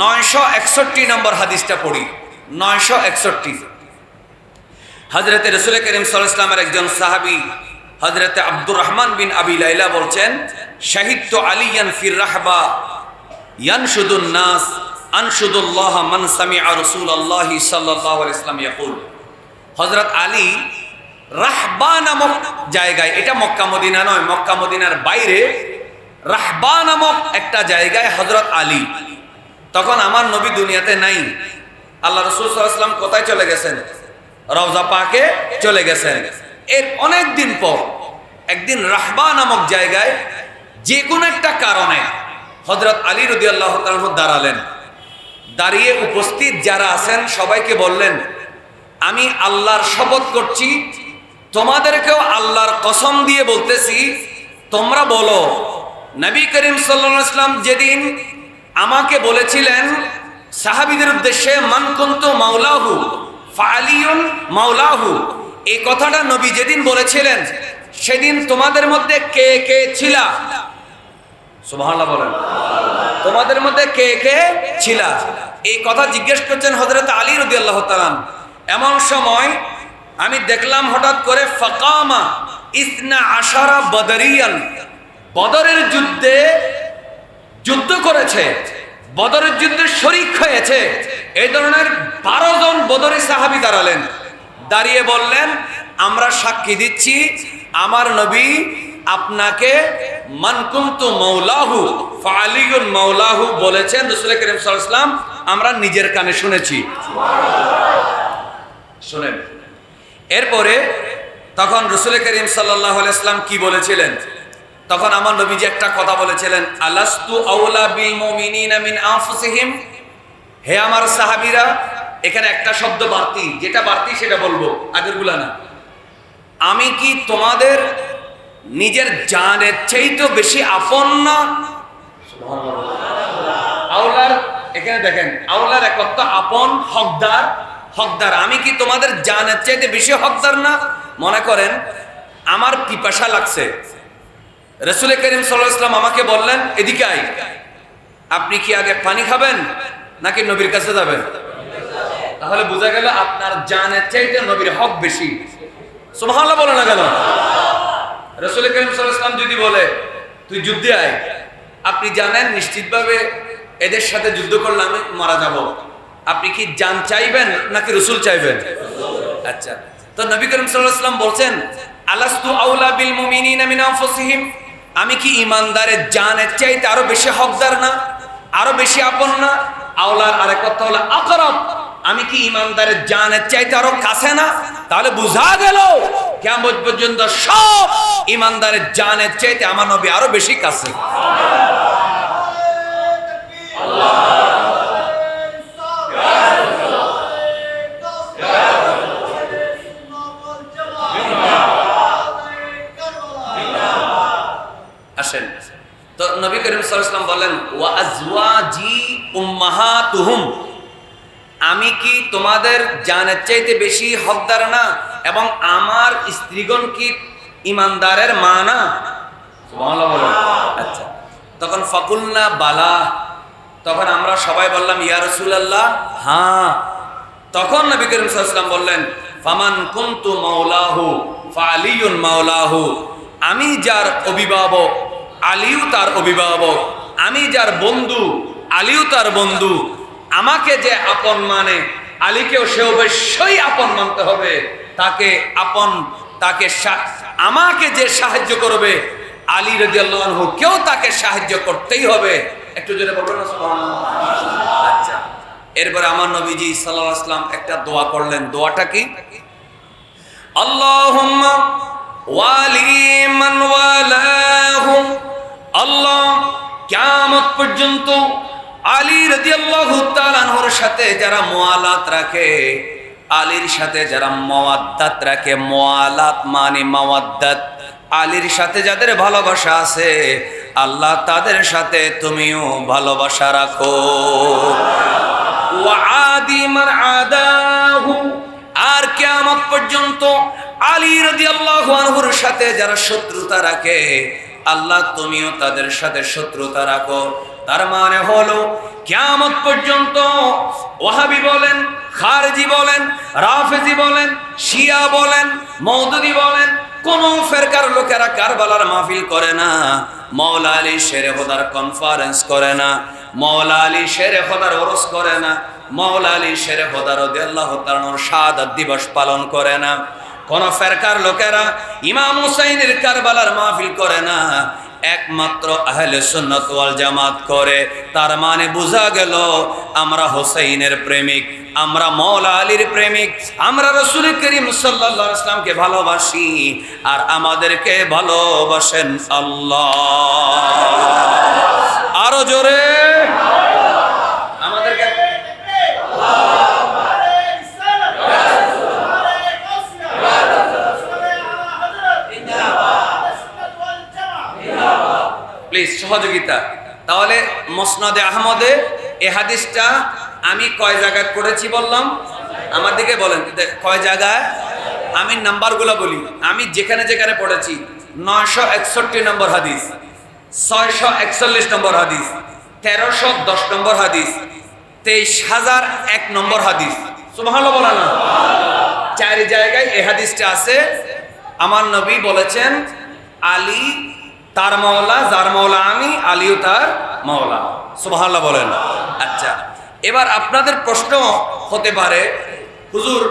961 নম্বর হাদিসটা পড়ি। 961। হযরতে রাসূল করিম সাল্লাল্লাহু আলাইহি ওয়াসাল্লামের একজন সাহাবী হযরতে আব্দুর রহমান বিন আবি লাইলা বলছেন, শাহিদতু আলিয়ান ফির রাহবা ইয়ানশুদুন নাস আনশুদুল্লাহ মান সামিআ রাসূলুল্লাহ সাল্লাল্লাহু আলাইহি ওয়াসাল্লাম ইয়াকুল। হযরত আলী রাহবা নামক জায়গায়, এটা মক্কা মদিনা নয়, মক্কা মদিনার বাইরে রাহবা নামক একটা জায়গায় হযরত আলী, তখন আমার নবী দুনিয়াতে নাই। আল্লাহ রাসূল সাল্লাল্লাহু আলাইহি ওয়াসাল্লাম কোথায় চলে গেছেন? রওজা পাকে চলে গেছেন। এর অনেক দিন পর একদিন রাহবা নামক জায়গায় যে কোনো একটা কারণে হযরত আলী রাদিয়াল্লাহু তাআলা আনহু দাঁড়ালেন। দাঁড়িয়ে উপস্থিত যারা আছেন সবাইকে বললেন, আমি আল্লাহর শপথ করছি, তোমাদেরকেও আল্লাহর কসম দিয়ে বলতেছি, তোমরা বলো নবী করিম সাল্লাল্লাহু আলাইহি ওয়াসাল্লাম যেদিন আমাকে বলেছিলেন সাহাবীদের উদ্দেশ্যে, মান কুনতু মাওলাহু ফালিউন মাওলাহু, এই কথাটা নবী যেদিন বলেছিলেন, সেদিন তোমাদের মধ্যে কে কে ছিলা? সুবহানাল্লাহ বলেন। তোমাদের মধ্যে কে কে ছিলা? এই কথা জিজ্ঞেস করছেন হযরত আলী রাদিয়াল্লাহু তাআলা। এমন সময় আমি দেখলাম হঠাৎ করে ফাকামা 12 বদরিয়ান, বদরের যুদ্ধে যুদ্ধ করেছে, বদরের যুদ্ধে শরীক হয়েছে, এই ধরনের 12 জন বদরি সাহাবী দাঁড়ালেন। দাঁড়িয়ে বললেন, আমরা সাক্ষী দিচ্ছি আমার নবী আপনাকে মান কুনতু মাওলাহু ফালিউন মাওলাহু বলেছেন। রাসূল করিম সাল্লাল্লাহু আলাইহি ওয়াসাল্লাম আমরা নিজের কানে শুনেছি। শুনেন। এরপরে তখন রাসূল করিম সাল্লাল্লাহু আলাইহি ওয়াসাল্লাম কি বলেছিলেন? তখন আমার নবীজি একটা কথা বলেছিলেন, আলাস্তু আউলা বিল মুমিনিনা মিন আনফুসিহিম। হে আমার সাহাবীরা, এখানে একটা শব্দ বাড়তি, যেটা বাড়তি সেটা বলবো, আগেরগুলা না। আমি কি তোমাদের নিজের জানের চাইতে বেশি আপন না? আওলার, এখানে দেখেন, আওলার এক অর্থ আপন, হকদার, হকদার। আমি কি তোমাদের জানের চাইতে বেশি হকদার না? মনে করেন আমার পিপাসা লাগছে, রাসূল করিম সাল্লাল্লাহু আলাইহি ওয়াসাল্লাম আমাকে বললেন এদিকে আয়, আপনি কি আগে পানি খাবেন নাকি নবীর কাছে যাবেন? তাহলে বোঝা গেল আপনার জানের চাইতে নবীর হক বেশি। সুবহানাল্লাহ বলেন না কেন? রাসূল করিম সাল্লাল্লাহু আলাইহি ওয়াসাল্লাম যদি বলে তুই যুদ্ধে আয়, আপনি জানেন নিশ্চিতভাবে এদের সাথে যুদ্ধ করলে আমি মারা যাব, আপনি কি জান চাইবেন নাকি রাসূল চাইবেন? আচ্ছা, তো নবী করিম সাল্লাল্লাহু আলাইহি ওয়াসাল্লাম বলছেন, আলাস্তু আউলা বিল মুমিনিনা মিন আনফুসিহিম, আমি কি ইমানদারের জানের চাইতে আরো বেশি হকদার না, আরো বেশি আপন না? আওলার আরেক কথা হলো আকরাব, আমি কি ইমানদারের জানের চাইতে আরো কাছে না? তাহলে বোঝা গেল কিয়ামত পর্যন্ত সব ইমানদারের জানের চাইতে আমার নবী আরো বেশি কাছে। আসেন, তো নবী করিম সাল্লাল্লাহু আলাইহি ওয়াসাল্লাম বলেন, ওয়া আজওয়াজি উম্মাহাতুহুম, আমি কি তোমাদের জানের চাইতে বেশি হকদার না, এবং আমার স্ত্রীগণ কি ইমানদারের মা না? সুবহানাল্লাহ বলো। আচ্ছা, তখন ফাকুলনা বালা, তখন আমরা সবাই বললাম ইয়া রাসূলুল্লাহ, হ্যাঁ। তখন নবী করিম সাল্লাল্লাহু আলাইহি ওয়াসাল্লাম বললেন, ফামান কুনতু মাওলাহু ফাআলিয়ুন মাওলাহু, আমি যার অভিভাবক আলীও তার অভিভাবক, আমি যার বন্ধু আলীও তার বন্ধু। আমাকে যে আপন মানে আলীকেও সে অবশ্যই আপন মানতে হবে। তাকে আপন, আমাকে যে সাহায্য করবে আলী রাদিয়াল্লাহু আনহু কেউ তাকে সাহায্য করতেই হবে। একটু জোরে বলবেন না সুবহানাল্লাহ। আচ্ছা, এরপরে আমার নবীজি সাল্লাল্লাহু আলাইহি ওয়াসাল্লাম একটা দোয়া করলেন। দোয়াটা কি? আল্লাহুম্মা ওয়ালি মান ওয়ালাহু, আল্লাহ কিয়ামত পর্যন্ত আলী রাদিয়াল্লাহু তাআলা আনহুর সাথে যারা মুআলাত রাখে, আলীর সাথে যারা মাওয়াদ্দাত রাখে, মুআলাত মানে মাওয়াদ্দাত, আলীর সাথে যাদের ভালোবাসা আছে আল্লাহ তাদের সাথে তুমিও ভালোবাসা রাখো। ওয়া আদি মান আদাহু, আর কিয়ামত পর্যন্ত আলী রাদিয়াল্লাহু আনহুর সাথে যারা শত্রুতা রাখে আল্লাহ তুমিও তাদের সাথে শত্রুতা রাখো। তার মানে হলো কিয়ামত পর্যন্ত ওয়াহাবি বলেন, খারজি বলেন, রাফেজি বলেন, শিয়া বলেন, মওদুদি বলেন, কোন ফেরকার লোকেরা কারবালার মাহফিল করে না, মাওলা আলী শেরে খোদার কনফারেন্স করে না, মাওলা আলী শেরে খোদার ওরস করে না, মাওলা আলী শেরে খোদা রাদিয়াল্লাহু তাআলার শাহাদাত দিবস পালন করে না, কোন ফেরকার লোকেরা ইমাম হুসাইনের কারবালার মাহফিল করে না, একমাত্র আহলে সুন্নাত ওয়াল জামাত করে। তার মানে বোঝা গেল আমরা হুসাইনের প্রেমিক, আমরা মাওলা আলীর প্রেমিক, আমরা রাসূল করিম সাল্লাল্লাহু আলাইহি ওয়াসাল্লামকে ভালোবাসি, আর আমাদেরকে ভালোবাসেন আল্লাহ। আরো জোরে আমাদেরকে প্লিজ সহযোগিতা। তাহলে মুসনাদে আহমদে এই হাদিসটা আমি কয় জায়গায় পড়েছি বললাম? আমার দিকে বলেন কয় জায়গায়। আমি নাম্বারগুলো বলি, আমি যেখানে যেখানে পড়েছি। 961 নম্বর হাদিস, 641 নম্বর হাদিস, 1310 নম্বর হাদিস, 23,001 নম্বর হাদিস। সুবহানাল্লাহ বলা না? 4 জায়গায় এই হাদিসটা আছে। আমার নবী বলেছেন আলী তার মাওলা, যার মাওলা আমি, আলীও তার মাওলা। সুবহানাল্লাহ বলেন। আচ্ছা, এবার আপনাদের প্রশ্ন হতে পারে, হুজুর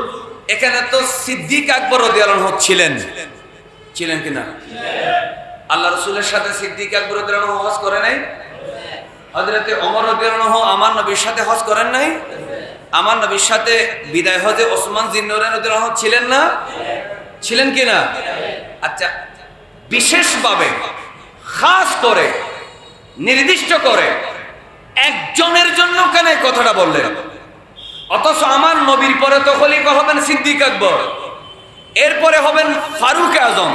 এখানে তো সিদ্দিক আকবর রাদিয়াল্লাহু আনহু ছিলেন কিনা? আল্লাহ রাসূলের সাথে সিদ্দিক আকবর রাদিয়াল্লাহু আনহু হজ করে নাই? হযরতে ওমর রাদিয়াল্লাহু আনহু আমার নবীর সাথে হজ করেন নাই? আমার নবীর সাথে বিদায় হজে ওসমান জিন্নুরাইন রাদিয়াল্লাহু আনহু ছিলেন না? ছিলেন কিনা? আচ্ছা, বিশেষভাবে খাস করে নির্দিষ্ট করে একজনের জন্য কেন এই কথাটা বললেন? অথচ আমার নবীর পরে তো খলিফা হবেন সিদ্দিক আকবর, এরপরে হবেন ফারুক আজম,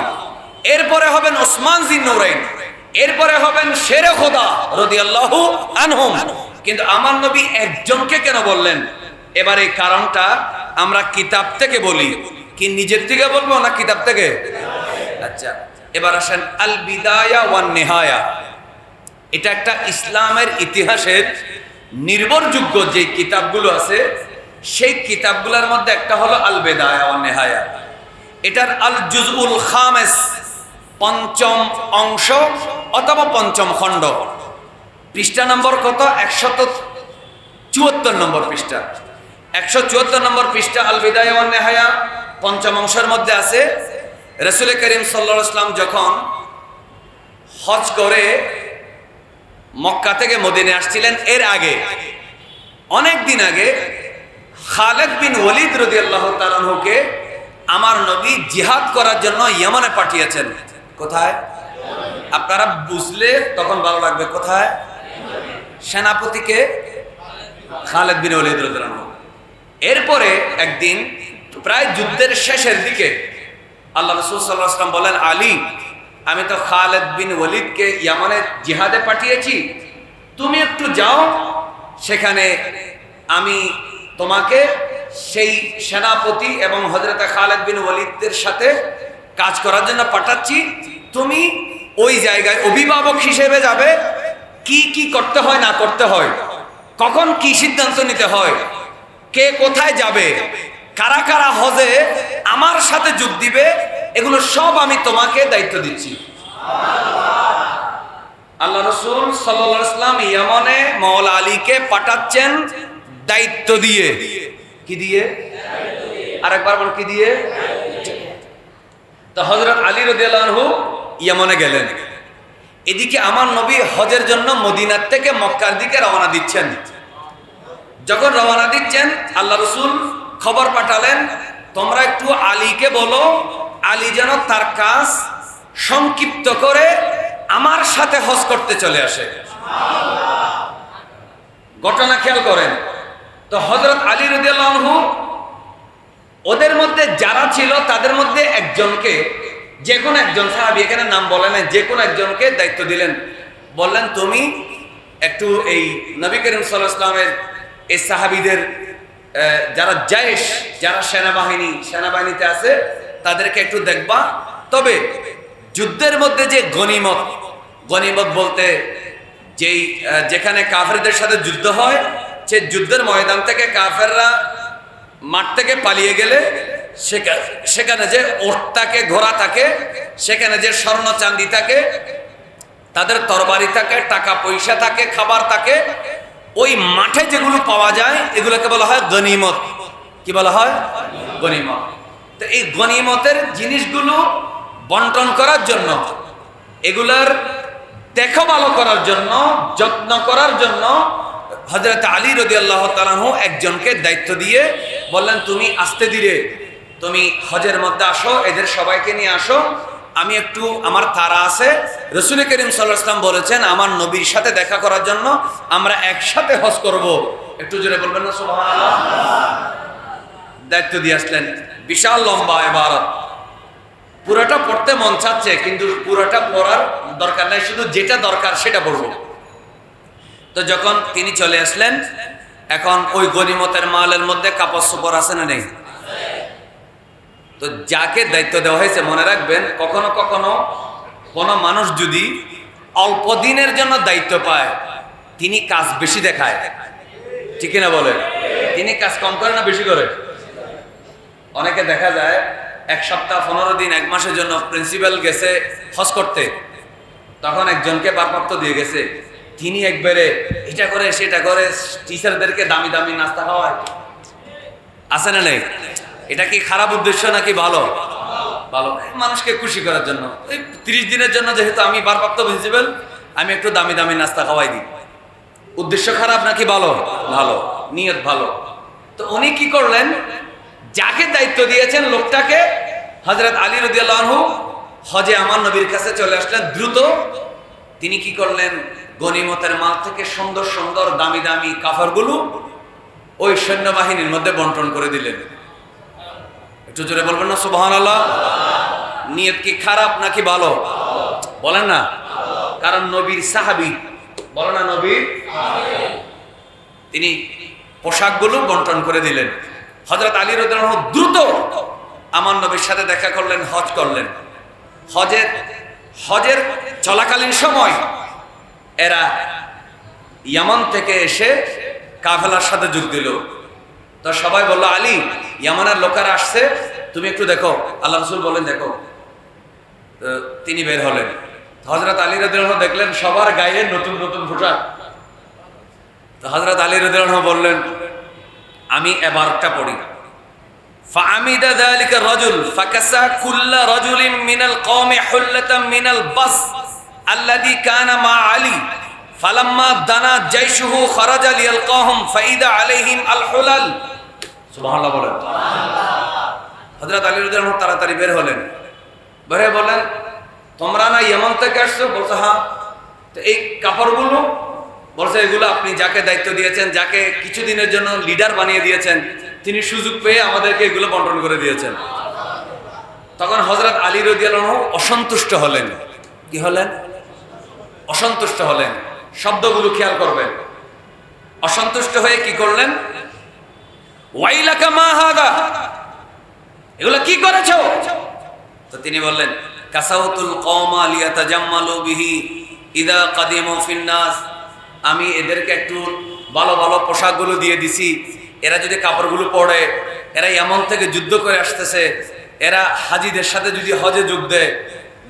এরপরে হবেন ওসমান জিন্নুরাইন, এরপরে হবেন শেরে খোদা রাদিয়াল্লাহু আনহুম, কিন্তু আমার নবী একজনকে কেন বললেন? এবার এই কারণটা আমরা কিতাব থেকে বলি, কি নিজের থেকে বলবো না কিতাব থেকে? আচ্ছা, এবার আসেন আল বিদায়া ওয়ান নিহায়া। এটা একটা ইসলামের ইতিহাসের নির্ভরযোগ্য যে কিতাবগুলো আছে, সেই কিতাবগুলোর মধ্যে একটা হলো আল বিদায়া ওয়ান নিহায়া। এটার আল জুজউল খামেস, পঞ্চম অংশ অথবা পঞ্চম খণ্ড, পৃষ্ঠা নম্বর কত? 174 নম্বর পৃষ্ঠা। 174 নম্বর পৃষ্ঠা আল বিদায়া ওয়ান নিহায়া পঞ্চম অংশের মধ্যে আছে রাসূল করিম সাল্লাল্লাহু আলাইহি ওয়াসাল্লাম যখন হজ করে মক্কা থেকে মদিনে আসছিলেন, এর আগে অনেক দিন আগে খালিদ বিন ওয়ালিদ রাদিয়াল্লাহু তাআলা আনহুকে আমার নবী জিহাদ করার জন্য ইয়েমেনে পাঠিয়েছেন। কোথায়? আপনারা বুঝলে তখন ভালো লাগবে। কোথায়? সেনাপতিকে খালিদ বিন ওয়ালিদ রাদিয়াল্লাহু আনহু। এরপরে একদিন প্রায় যুদ্ধের শেষের দিকে আল্লাহ রাসূল সাল্লাল্লাহু আলাইহি ওয়াসাল্লাম বলেন, আলী আমি তো খালিদ বিন ওয়ালিদকে ইয়ামানে জিহাদে পাঠিয়েছি, তুমি একটু যাও, সেখানে আমি তোমাকে সেই সেনাপতি এবং হযরত খালিদ বিন ওয়ালিদের সাথে কাজ করার জন্য পাঠাচ্ছি। তুমি ওই জায়গায় অভিভাবক হিসেবে যাবে, কি কি করতে হয় না করতে হয়, কখন কি সিদ্ধান্ত নিতে হয়, কে কোথায় যাবে, কারা কারা হজে আমার সাথে যোগ দিবে, এগুলো সব আমি তোমাকে দায়িত্ব দিচ্ছি। আল্লাহ রাসূল সাল্লাল্লাহু আলাইহি ওয়াসাল্লাম ইয়ামানে মাওলা আলীকে পাঠাচ্ছেন দায়িত্ব দিয়ে। কি দিয়ে? আরেকবার বল, কি দিয়ে? তো হযরত আলী রাদিয়াল্লাহু আনহু ইয়ামানে গেলেন। এদিকে আমার নবী হজের জন্য মদিনার থেকে মক্কার দিকে রওনা দিচ্ছেন। যখন রওনা দিচ্ছেন আল্লাহ রাসূল খবর পাঠালেন, তোমরা একটু আলীকে বলো আলী যেন তার কাজ সংক্ষিপ্ত করে আমার সাথে হজ করতে চলে আসে। ঘটনা খেয়াল করেন। তো হযরত আলী রাদিয়াল্লাহু আনহু ওদের মধ্যে যারা ছিল তাদের মধ্যে একজনকে, যে কোনো একজন সাহাবী, এখানে নাম বলেন, যে কোনো একজনকে দায়িত্ব দিলেন। বললেন তুমি একটু এই নবী করিম সাল্লাল্লাহু আলাইহি ওয়াসাল্লামের এই সাহাবীদের যারা জায়েশ, যারা সেনাবাহিনীতে আছে তাদেরকে একটু দেখবা। তবে যুদ্ধের মধ্যে যে গনিমত বলতে যেখানে কাফেরদের সাথে যুদ্ধ হয়, সে যুদ্ধের ময়দান থেকে কাফেররা মাঠ থেকে পালিয়ে গেলে সেখানে যে ওট থাকে, ঘোড়া থাকে, সেখানে যে স্বর্ণ চাঁদি থাকে, তাদের তরবারি থাকে, টাকা পয়সা থাকে, খাবার থাকে, ওই মাঠে যেগুলো পাওয়া যায় এগুলোকে বলা হয় গনিমত। কি বলা হয়? গনিমত। তো এই গনিমতের জিনিসগুলো বন্টন করার জন্য, এগুলার দেখভাল করার জন্য, যত্ন করার জন্য হযরত আলী রাদিয়াল্লাহু তাআলা আনহু একজনকে দায়িত্ব দিয়ে বললেন, তুমি আস্তে ধীরে তুমি হজের মধ্যে আসো, এদের সবাইকে নিয়ে আসো, আমি একটু আমার তাড়া আছে। রাসূল করিম সাল্লাল্লাহু আলাইহি ওয়াসাল্লাম বলেছেন আমার নবীর সাথে দেখা করার জন্য আমরা একসাথে হজ করব। একটু জোরে বলবেন না সুবহানাল্লাহ। দায়িত্ব দিয়ে আসলেন। বিশাল লম্বা ইবারত, পুরোটা পড়তে মন চাচ্ছে কিন্তু পুরোটা পড়ার দরকার নাই, শুধু যেটা দরকার সেটা পড়বো। তো যখন তিনি চলে আসলেন, এখন ওই গনিমতের মালের মধ্যে কাপড় চোপড় আছে না নেই? তো যাকে দায়িত্ব দেওয়া হয়েছে, মনে রাখবেন কখনো কখনো কোনো মানুষ যদি অল্প দিনের জন্য দায়িত্ব পায় তিনি কাজ বেশি দেখায়, ঠিক না বলেন? তিনি কাজ কম করে না বেশি করে? অনেকে দেখা যায় 1 সপ্তাহ 15 দিন 1 মাসের জন্য প্রিন্সিপাল গেছে হজ করতে, তখন একজনকে ভারপ্রাপ্ত দিয়ে গেছে, তিনি একবারে এটা করে সেটা করে টিচারদেরকে দামি দামি নাস্তা খাওয়ায়। আছে না নেই? এটা কি খারাপ উদ্দেশ্য নাকি ভালো? ভালো, মানুষকে খুশি করার জন্য। এই 30 দিনের জন্য যেহেতু আমি ভারপ্রাপ্ত প্রিন্সিপাল, আমি একটু দামি দামি নাস্তা খাওয়াই দিই। উদ্দেশ্য খারাপ নাকি ভালো? ভালো, নিয়ত ভালো। তো উনি কি করলেন, যাকে দায়িত্ব দিয়েছেন লোকটাকে, হযরত আলী রাদিয়াল্লাহু আনহু হজে আমার নবীর কাছে চলে আসলেন দ্রুত। তিনি কি করলেন, গনিমতের মাল থেকে সুন্দর সুন্দর দামি দামি কাফরগুলো ওই সৈন্যবাহিনীর মধ্যে বন্টন করে দিলেন। একটু জোরে বলবেন না সুবহানাল্লাহ। নিয়ত কি খারাপ নাকি ভালো? বলেন না, কারণ নবীর সাহাবী, বলেন না নবীর, তিনি পোশাকগুলো বন্টন করে দিলেন। হযরত আলী রাদিয়াল্লাহু আনহু দ্রুত আমার নবীর সাথে দেখা করলেন, হজ করলেন। হজের চলাকালীন সময় এরা ইয়ামান থেকে এসে কাফেলার সাথে যোগ দিল। তো সবাই বলল, আলী, ইয়ামানের লোকেরা আসছে, তুমি একটু দেখো। আল্লাহ রাসূল বলেন দেখো। তিনি বের হলেন। হযরত আলী রাদিয়াল্লাহু আনহু দেখলেন সবার গায়ে নতুন নতুন পোশাক। তো হযরত আলী রাদিয়াল্লাহু আনহু বললেন, আমি এবারটা পড়ি। ফাআমিদা যালিকা রাজুল ফাকাসা কুল্লা রাজুলিন মিনাল কওমি হুল্লাতাম মিনাল বাস আল্লাযী কানা মা আলী ফালাম্মা দানা জাইশুহু খারাজা লিয়ালকাহুম ফাইদা আলাইহিম আল হুলাল। সুবহানাল্লাহ বলেন। হযরত আলী রাদিয়াল্লাহু আনহু তাড়াতাড়ি বের হলেন। বেরে বলেন, তোমরা না ইয়ামান থেকে আসছো? বলছে হ্যাঁ। তো এই কাপড়গুলো, বলছে এগুলো আপনি যাকে দায়িত্ব দিয়েছেন, যাকে কিছুদিনের জন্য লিডার বানিয়ে দিয়েছেন, তিনি সুযোগ পেয়ে আমাদেরকে এগুলো বন্টন করে দিয়েছেন। তখন হযরত আলী রাদিয়াল্লাহু আনহু অসন্তুষ্ট হলেন। কি হলেন? অসন্তুষ্ট হলেন। শব্দগুলো খেয়াল করবেন। অসন্তুষ্ট হয়ে কি করলেন? ওয়াইলাকা মা হাদা, এগুলা কি করেছো? তো তিনি বললেন, কাসাউতুল কওমা লিয়াতাজাম্মালু বিহি ইদা কাদিমু ফিন নাস, আমি এদেরকে একটু ভালো ভালো পোশাকগুলো দিয়ে দিছি, এরা যদি কাপড়গুলো পরে, এরা এমন থেকে যুদ্ধ করে আসতেছে, এরা হাজিদের সাথে যদি হজে যোগ দেয়,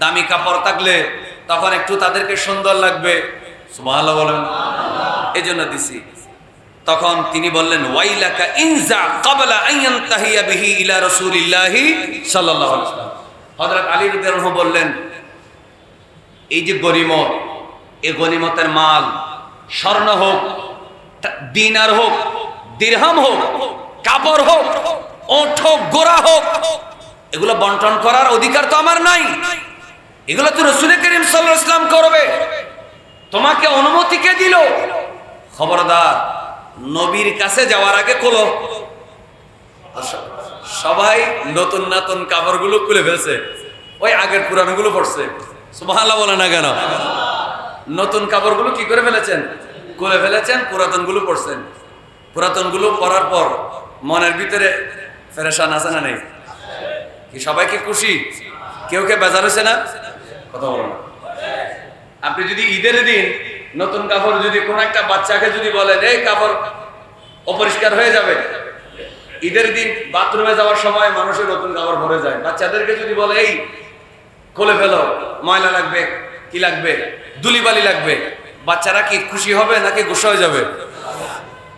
দামি কাপড় থাকলে তখন একটু তাদেরকে সুন্দর লাগবে, সুবহানাল্লাহ বলেন, এজন্য দিছি। তখন তিনি বললেন, ওয়াইলাকা ইনজা ক্বাবলা আন ইয়ানতাহিয়া বিহি ইলা রাসূলিল্লাহি সাল্লাল্লাহু আলাইহি ওয়াসাল্লাম। হযরত আলী রাদিয়াল্লাহু আনহু বললেন, এই যে গনিমত, এই গনিমতের মাল স্বর্ণ হোক, দিনার হোক, দিরহাম হোক, কাপড় হোক, ওট হোক, গোরা হোক, এগুলো বন্টন করার অধিকার তো আমার নাই। এগুলো তো রাসূল করিম সাল্লাল্লাহু আলাইহি ওয়াসাল্লাম করবে। তোমাকে অনুমতি কে দিল? খবরদার, নবীর কাছে যাওয়ার আগে খোলো। সবাই নতুন নতুন কাপড়গুলো খুলে ফেলছে, ওই আগের পুরানোগুলো পড়ছে। সুবহানাল্লাহ বলে না কেন? নতুন কাপড়গুলো কি করে ফেলেছেন? খুলে ফেলেছেন, পুরাতনগুলো পড়ছেন। পুরাতনগুলো পরার পর মনের ভিতরে ফেরেশান আছে না নেই? কি সবাইকে খুশি? কেউ কে বেজার হয়েছে না? কথা বলো না। আপনি যদি ঈদের দিন নতুন কাপড় যদি কোন একটা বাচ্চাকে যদি বলেন, এই কাপড় অপরিষ্কার হয়ে যাবে, ঈদের দিন বাথরুমে যাওয়ার সময় মানুষের নতুন কাপড় ভরে যায়, বাচ্চাদেরকে যদি বলে এই খুলে ফেলো, ময়লা লাগবে, কি লাগবে, ধুলিবালি লাগবে, বাচ্চারা কি খুশি হবে নাকি গুসা হয়ে যাবে?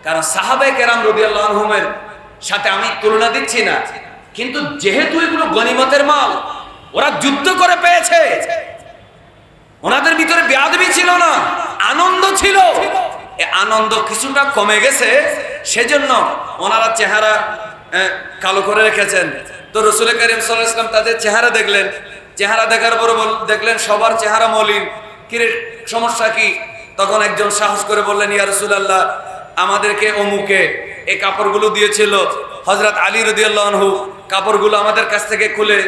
কারণ সাহাবায়ে কেরাম রাদিয়াল্লাহু আনহুমের সাথে আমি তুলনা দিচ্ছি না, কিন্তু যেহেতু এগুলো গনিমতের মাল, ওরা যুদ্ধ করে পেয়েছে, ওনাদের ভিতরে বেয়াদবি ছিল না, আনন্দ ছিল। এই আনন্দ কিছুটা কমে গেছে, সেজন্য ওনারা চেহারা কালো করে রেখেছেন। তো রাসূল করিম সাল্লাল্লাহু আলাইহি ওয়াসাল্লাম তাদের চেহারা দেখলেন, চেহারা দেখার পর দেখলেন সবার চেহারা মলিন। কিরে, সমস্যা কি? তখন একজন সাহস করে বললেন, ইয়া রাসূলুল্লাহ, আমাদেরকে অমুকে এই কাপড়গুলো দিয়েছিল, হযরত আলী রাদিয়াল্লাহু আনহু কাপড়গুলো আমাদের কাছ থেকে খুলে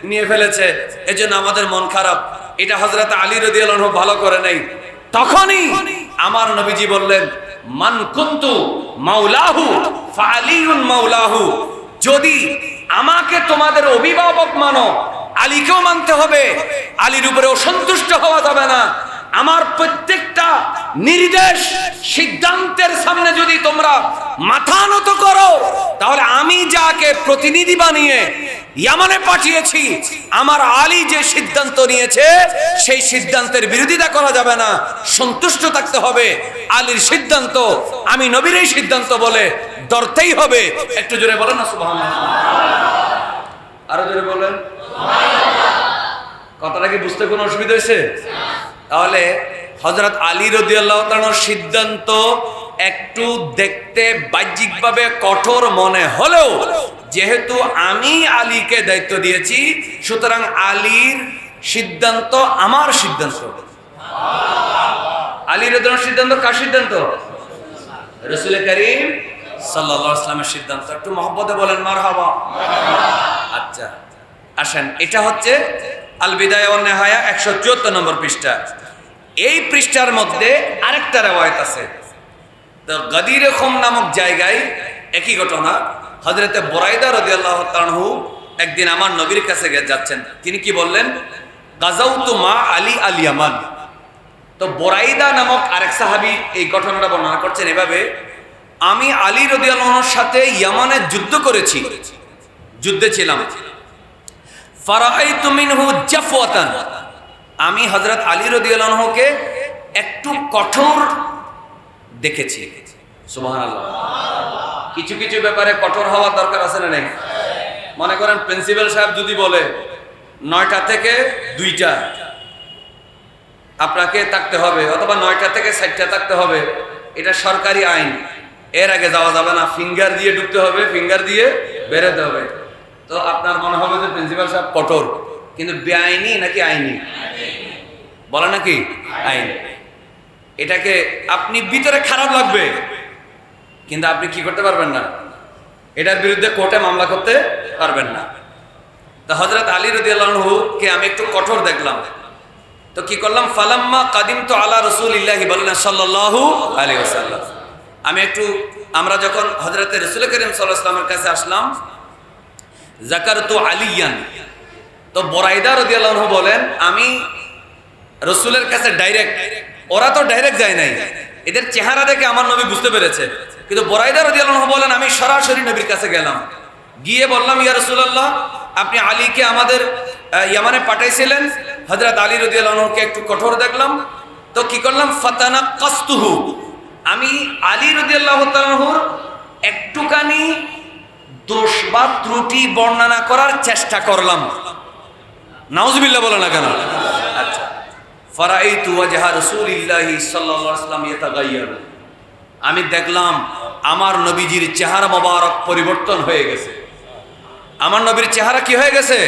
নিয়ে ফেলেছে, এজন্য আমাদের মন খারাপ। এটা হযরত আলী রাদিয়াল্লাহু আনহু ভালো করে নাই। তখনই আমার নবীজি বললেন, মান কুনতু মাওলাহু ফাআলিয়ুন মাওলাহু, যদি আমাকে তোমাদের অভিভাবক মানো, আলীকেও মানতে হবে, আলীর উপরে অসন্তুষ্ট হওয়া যাবে না। আমার প্রত্যেকটা নির্দেশ সিদ্ধান্তের সামনে যদি তোমরা মাথা নত করো, তাহলে আমি যাকে প্রতিনিধি বানিয়ে ইয়ামানে পাঠিয়েছি, আমার আলী যে সিদ্ধান্ত নিয়েছে সেই সিদ্ধান্তের বিরোধিতা করা যাবে না, সন্তুষ্ট থাকতে হবে। আলীর সিদ্ধান্ত আমি নবীর এই সিদ্ধান্ত বলে ধরতেই হবে। একটু জোরে বলেন না সুবহানাল্লাহ, আরো জোরে বলেন। কথাটা কি বুঝতে কোনো অসুবিধা হয়েছে? তাহলে হযরত আলী রাদিয়াল্লাহু তাআলার সিদ্ধান্ত একটু দেখতে বাহ্যিকভাবে কঠোর মনে হলেও, যেহেতু আমি আলীকে দায়িত্ব দিয়েছি, সুতরাং আলীর সিদ্ধান্ত আমার সিদ্ধান্ত। আলী রাদিয়াল্লাহু সিদ্ধান্ত কার সিদ্ধান্ত? রাসূল করিম সাল্লাল্লাহু আলাইহি ওয়াসাল্লামের সিদ্ধান্ত। একটু মহব্বতে বলেন মারহাবা। আচ্ছা আসেন, এটা হচ্ছে আল বিদায়া ওয়ান নিহায়া 174 নম্বর পৃষ্ঠা। এই পৃষ্ঠার মধ্যে আরেকটা রওয়ায়াত আছে। তো গাদির খুম নামক জায়গায় একই ঘটনা। হযরতে বুরাইদা রাদিয়াল্লাহু তাআলা আনহু একদিন আমার নবীর কাছে যাচ্ছেন, তিনি কি বললেন? গাজাউতু মা আলী আল ইয়ামান। তো বুরাইদা নামক আরেক সাহাবী এই ঘটনাটা বর্ণনা করছেন এভাবে, আমি আলী রাদিয়াল্লাহু আনহুর সাথে ইয়ামানে যুদ্ধ করেছি, যুদ্ধে ছিলাম। ফারাআইতু মিনহু জাফওয়াতান, আমি হযরত আলী রাদিয়াল্লাহু আনহুকে একটু কঠোর দেখেছি। সুবহানাল্লাহ। কিছু কিছু ব্যাপারে কঠোর হওয়া দরকার আছে না নাই? মনে করেন প্রিন্সিপাল সাহেব যদি বলে 9টা থেকে 2টা আপনাকে থাকতে হবে, অথবা 9টা থেকে 4টা থাকতে হবে, এটা সরকারি আইন, এর আগে যাওয়া যাবে না, ফিঙ্গার দিয়ে ঢুকতে হবে, ফিঙ্গার দিয়ে বেরোতে হবে। তো আপনার মনে হবে যে প্রিন্সিপাল সাহেব কঠোর, কিন্তু বেআইনি নাকি আইনি? বলে নাকি আইন। এটাকে আপনি ভিতরে খারাপ লাগবে, কিন্তু আপনি কি করতে পারবেন না, এটার বিরুদ্ধে কোর্টে মামলা করতে পারবেন না। তো হযরত আলী রাদিয়াল্লাহু আনহু কে আমি একটু কঠোর দেখলাম, তো কি করলাম? ফালাম্মা কাদিমতু আলা রাসূলিল্লাহি সাল্লাল্লাহু আলাইহি ওয়াসাল্লাম, আমি একটু আমরা যখন হযরতে রাসূল করিম সাল্লাল্লাহু আলাইহি ওয়াসাল্লামের কাছে আসলাম, যাকারতু আলিয়ান, তো বুরাইদা রাদিয়াল্লাহু আনহু বলেন আমি রাসূলের কাছে ডাইরেক্ট, ওরা তো ডাইরেক্ট যায় নাই, এদের চেহারা দেখে আমার নবী বুঝতে পেরেছে, কিন্তু বুরাইদা রাদিয়াল্লাহু আনহু বলেন আমি সরাসরি নবীর কাছে গেলাম, গিয়ে বললাম ইয়া রাসূলুল্লাহ আপনি আলীকে আমাদের ইয়ামানে পাঠাইছিলেন, হযরত আলী রাদিয়াল্লাহু আনহুকে একটু কঠোর দেখলাম, তো কি করলাম ফাতানাক্কাসতুহু, আমি আলী রাদিয়াল্লাহু তাআলা আনহুর একটুখানি দোষ বা ত্রুটি বর্ণনা করার চেষ্টা করলাম। নাউজুবিল্লাহ বলো না কেন? আচ্ছা, ফারাইতু ওয়াজহা রাসূলিল্লাহি সাল্লাল্লাহু আলাইহি ওয়াসাল্লাম ইয়াতাগায়্যারু, আমি দেখলাম আমার নবীজির চেহারা মোবারক পরিবর্তন হয়ে গেছে। আমার নবীর চেহারা কি হয়ে গেছে?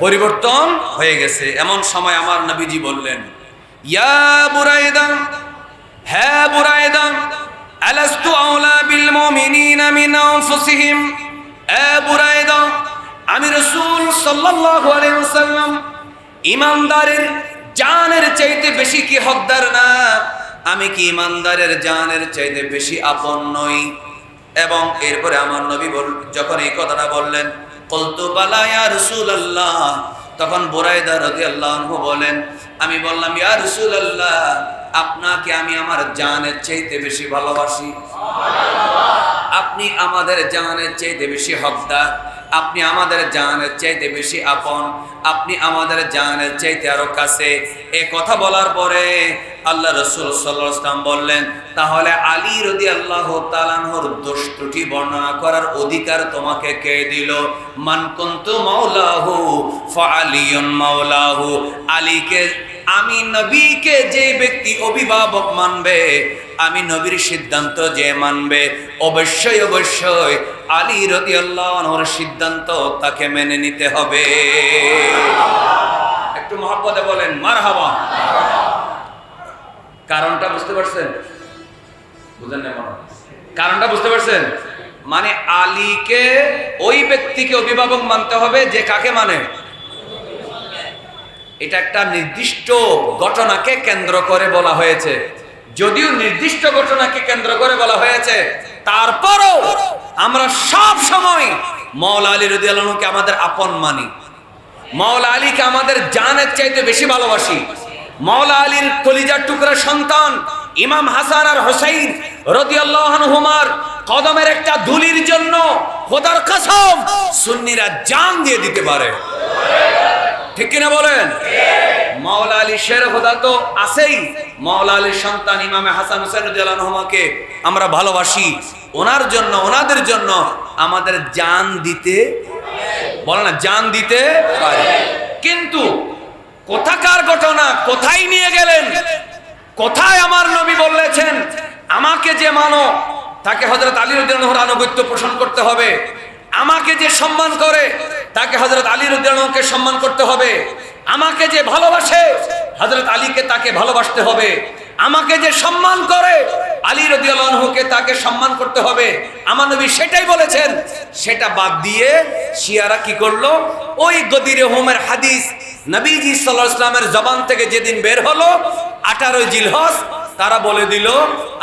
পরিবর্তন হয়ে গেছে। এমন সময় আমার নবীজি বললেন ইয়া বুরাইদা, হে বুরাইদা, আলাস্তু আওলা বিল মুমিনিনা মিন আনফুসিহিম, এ বুরাইদা আমি রাসূল সাল্লাল্লাহু আলাইহি ওয়াসাল্লাম ঈমানদারের জানের চাইতে বেশি কি হকদার না? আমি কি ঈমানদারের জানের চাইতে বেশি আপন নই? এবং এরপরে আমার নবী যখন এই কথাটা বললেন, কুলতু বালা ইয়া রাসূলুল্লাহ, তখন বুরাইদা রাদিয়াল্লাহু আনহু বলেন আমি বললাম ইয়া রাসূলুল্লাহ আপনাকে আমি আমার জানের চাইতে বেশি ভালোবাসি, আপনি আমাদের জানের চাইতে বেশি হকদার, আপনি আমাদের জানের চাইতে বেশি আপন, আপনি আমাদের জানের চাইতে আরো কাছে। এই কথা বলার পরে আল্লাহ রাসূল সাল্লাল্লাহু আলাইহি ওয়াসাল্লাম বললেন তাহলে আলী রাদিয়াল্লাহু তাআলা আনহুর দোষ ত্রুটি বর্ণনা করার অধিকার তোমাকে কে দিল? মান কুনতু মাওলাহু ফাআলিয়ুন মাওলাহু, আলীকে আমি নবীকে যে ব্যক্তি অভিভাবক মানবে, আমি নবীর সিদ্ধান্ত যে মানবে, অবশ্যই অবশ্যই আলী রাদিয়াল্লাহু আনহুর সিদ্ধান্ত তাকে মেনে নিতে হবে। একটু মহব্বতে বলেন মারহাবা। কারণটা বুঝতে পারছেন? বুঝেন না? কারণটা বুঝতে পারছেন? মানে আলীকে ওই ব্যক্তিকে অভিভাবক মানতে হবে যে কাকে মানে, এটা একটা নির্দিষ্ট ঘটনাকে কেন্দ্র করে বলা হয়েছে। যদিও নির্দিষ্ট ঘটনাকে কেন্দ্র করে বলা হয়েছে, তারপরও আমরা সব সময় মাওলা আলী রাদিয়াল্লাহু আনহুকে আমাদের আপন মানি, মাওলা আলীকে আমাদের জানের চাইতে বেশি ভালোবাসি। মাওলা আলীর কলিজার টুকরা সন্তান ইমাম হাসান আর হুসাইন রাদিয়াল্লাহু আনহুমার কদমের একটা ধুলির জন্য খোদার কসম সুন্নিরা জান দিয়ে দিতে পারে, ঠিক কিনা বলেন? মাওলা আলী শের খোদা তো আছেই, মাওলা আলীর সন্তান ইমাম হাসান হুসাইন রাদিয়াল্লাহু আনহুমাকে আমরা ভালোবাসি, ওনার জন্য ওনাদের জন্য আমাদের জান দিতে, বলে না জান দিতে পারে। কিন্তু কোথাকার ঘটনা, কোথায় নিয়ে গেলেন? কোথায় আমার নবী বলেছেন আমাকে যে মানো তাকে হযরত আলী রাদিয়াল্লাহু আনহুর আনুগত্য পোষণ করতে হবে, আমাকে যে সম্মান করে তাকে হযরত আলী রাদিয়াল্লাহু আনহুকে সম্মান করতে হবে, আমাকে যে ভালোবাসে হযরত আলীকে তাকে ভালোবাসতে হবে, আমাকে যে সম্মান করে আলী রাদিয়াল্লাহু আনহুকে তাকে সম্মান করতে হবে। আমার নবী সেটাই বলেছেন। সেটা বাদ দিয়ে শিয়ারা কি করলো? ওই গদিরে হোমের হাদিস নবীজি সাল্লাল্লাহু আলাইহি ওয়াসাল্লামের জবান থেকে যেদিন বের হলো 18 জিলহজ, তারা বলে দিল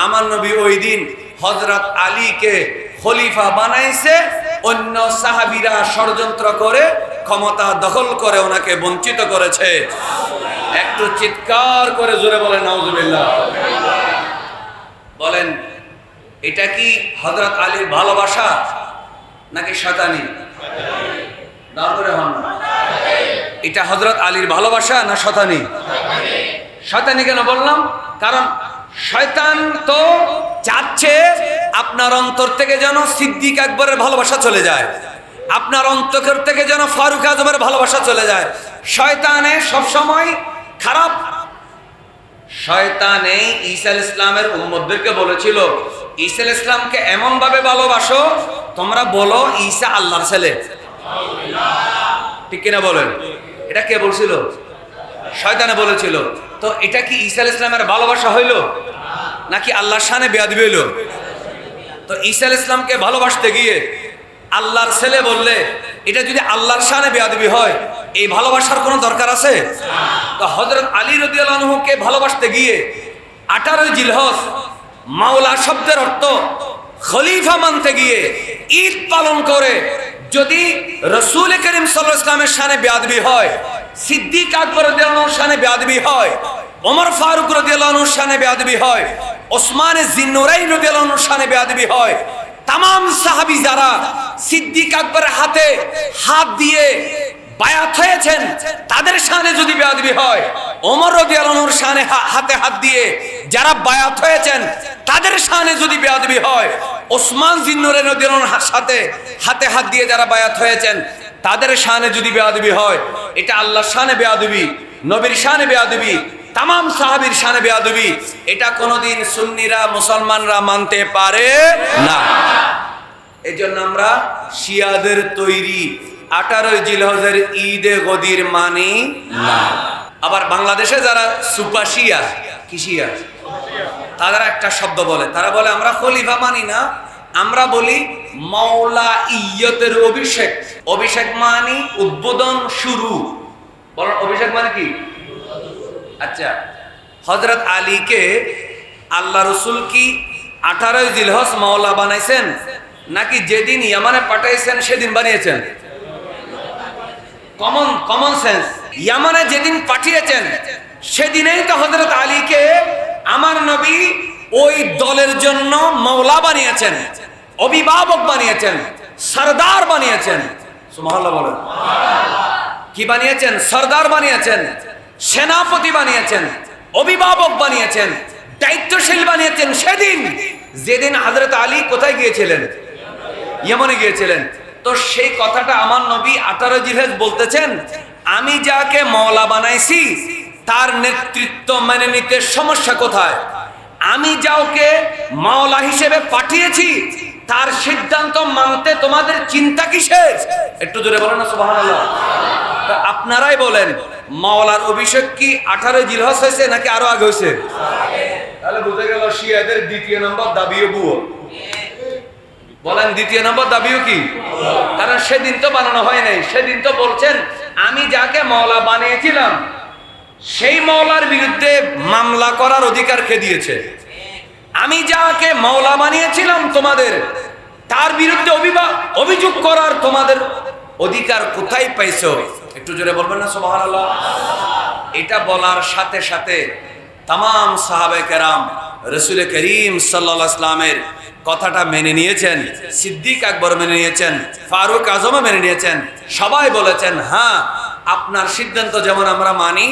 আমার নবী ওই দিন হযরত আলীকে খলিফা বানাইছে, অন্য সাহাবীরা ষড়যন্ত্র করে ক্ষমতা দখল করে ওনাকে বঞ্চিত করেছে। একটু চিৎকার করে জোরে বলেন নাউজুবিল্লাহ। বলেন এটা কি হযরত আলীর ভালোবাসা নাকি শয়তানি? দাঁড়ে হন না, এটা হযরত আলীর ভালোবাসা না শয়তানি? শয়তানি কেন বললাম? কারণ শয়তান তো চাচ্ছে আপনার অন্তর থেকে যেন সিদ্দিক আকবরের ভালোবাসা চলে যায়, আপনার অন্তর থেকে যেন ফারুক আজমের ভালোবাসা চলে যায়। শয়তানে সবসময় খারাপ। শয়তানে ঈসা আলাইহিস সালামের উম্মতদেরকে বলেছিল ঈসা আলাইহিস সালামকে এমন ভাবে ভালোবাসো তোমরা বলো ঈসা আল্লাহর ছেলে, ঠিক কিনা বলেন? এটা কে বলছিল? শয়তানে বলেছিল। তো এটা কি ঈসা আলাইহিস সালামের ভালোবাসা হইল নাকি আল্লাহর শানে বেয়াদবি হইল? তো ঈসা আলাইহিস সালামকে ভালোবাসতে গিয়ে আল্লাহর ছেলে বললে এটা যদি আল্লাহর শানে বেয়াদবি হয়, এই ভালোবাসার কোনো দরকার আছে? তো হযরত আলী রাদিয়াল্লাহু আনহুকে ভালোবাসতে গিয়ে 18 জিলহজ, মাওলা শব্দের অর্থ খলিফা মানতে গিয়ে ঈদ পালন করে যদি রাসূল করিম সাল্লাল্লাহু আলাইহি ওয়াসাল্লামের শানে বেয়াদবি হয়, সিদ্দিক আকবর রাদিয়াল্লাহু আনহুর শানে বেয়াদবি হয়, ওমর ফারুক রাদিয়াল্লাহু আনহুর শানে বেয়াদবি হয়, ওসমান জিন্নুরাইন রাদিয়াল্লাহু আনহুর শানে বেয়াদবি হয়, তামাম সাহাবী যারা সিদ্দিক আকবরের হাতে হাত দিয়ে বায়াত হয়েছেন তাদের শানে যদি বেয়াদবি হয়, ওমর রাদিয়াল্লাহু আনহুর শানে হাতে হাত দিয়ে যারা বায়াত হয়েছেন তাদের শানে যদি বেয়াদবি হয়, ওসমান জিন্নুরাইন রাদিয়াল্লাহু আনহুর সাথে হাতে হাত দিয়ে যারা বায়াত হয়েছেন তাদের শানে যদি বেয়াদবি হয়, এটা আল্লাহর শানে বেয়াদবি, নবীর শানে বেয়াদবি, তামাম সাহাবীর শানে বেয়াদবি। এটা কোনোদিন সুন্নিরা মুসলমানরা মানতে পারে না। এজন্য আমরা শিয়াদের তৈরি 18 জিলহজের ঈদে গদির মানি না। আবার বাংলাদেশে যারা সুপার শিয়া, কি শিয়া, তারা একটা শব্দ বলে, তারা বলে আমরা খলিফা মানি না, আমরা বলি মাওলা ইয়তের অভিষেক। অভিষেক মানি উদ্বোধন, শুরু। বলেন অভিষেক মানে কি? আচ্ছা, হযরত আলীকে আল্লাহ রসুল কি 18 জিলহজ মাওলা বানাইছেন নাকি যেদিন ইয়ামানে পাঠাইছেন সেদিন বানিয়েছেন? Common sense. ইয়ামানে যেদিন পাঠিয়েছেন সেদিনেই তো হযরত আলীকে আমার নবী ওই দলের জন্য মাওলা বানিয়েছেন, অভিভাবক বানিয়েছেন, সরদার বানিয়েছেন। সুবহানাল্লাহ বলেন। কি বানিয়েছেন? সরদার বানিয়েছেন, সেনাপতি বানিয়েছেন, অভিভাবক বানিয়েছেন, দায়িত্বশীল বানিয়েছেন সেদিন যেদিন হযরত আলী কোথায় গিয়েছিলেন? ইয়েমনে গিয়েছিলেন। তো সেই কথাটা আমার নবী 18 জিলহজ বলতেছেন, আমি যাকে মাওলা বানাইছি তার নেতৃত্ব মেনে নিতে সমস্যা কোথায়? আমি যাকে মাওলা হিসেবে পাঠিয়েছি তার সিদ্ধান্ত মানতে তোমাদের চিন্তা কিসের? একটু জোরে বলেন না সুবহানাল্লাহ। আপনারাই বলেন, মাওলার অভিষেক কি 18 জিলহজ হয়েছে নাকি আরো আগে হয়েছে? তাহলে বুঝে গেল শিয়াদের দ্বিতীয় নম্বর দাবিও বুয়ো। বলেন দ্বিতীয় নম্বর দাবিও কি? কারণ সেদিন তো বানানো হয় নাই, সেদিন তো বলছেন আমি যাকে মাওলা বানিয়েছিলাম সেই মাওলার বিরুদ্ধে মামলা করার অধিকার কে দিয়েছে? আমি যাকে মাওলা বানিয়েছিলাম তোমাদের তার বিরুদ্ধে অভিযোগ করার তোমাদের অধিকার কোথায় পাইছো? একটু জোরে বলবেন না সুবহানাল্লাহ। এটা বলার সাথে সাথে তামাম সাহাবায়ে কেরাম রাসূল করিম সাল্লাল্লাহু আলাইহি ওয়াসাল্লামের কথাটা মেনে নিয়েছেন, সিদ্দিক আকবর মেনে নিয়েছেন, ফারুক আজমও মেনে নিয়েছেন। সবাই বলেছেন হ্যাঁ আপনার সিদ্ধান্ত যেমন আমরা মানি,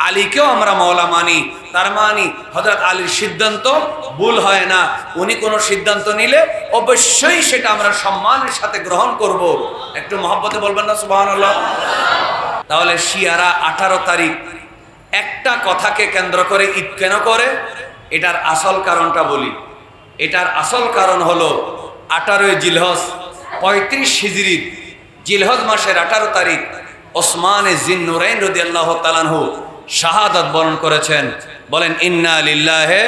আলীকেও আমরা মাওলা মানি। তার মানে হযরত আলীর সিদ্ধান্ত ভুল হয় না। উনি কোনো সিদ্ধান্ত নিলে অবশ্যই সেটা আমরা সম্মানের সাথে গ্রহণ করব। একটু মহব্বতে বলবেন না সুবহানাল্লাহ। তাহলে শিয়ারা 18 তারিখ একটা কথাকে কেন্দ্র করে ঈদ কেন করে? এটার আসল কারণটা বলি। এটার আসল কারণ হলো 18 জিলহজ 35 হিজরির জিলহজ মাসের 18 তারিখ ওসমান জিন্নুরাইন রাদিয়াল্লাহু তাআলা আনহু শাহাদাত বরণ করেছেন। বলেন ইন্না লিল্লাহি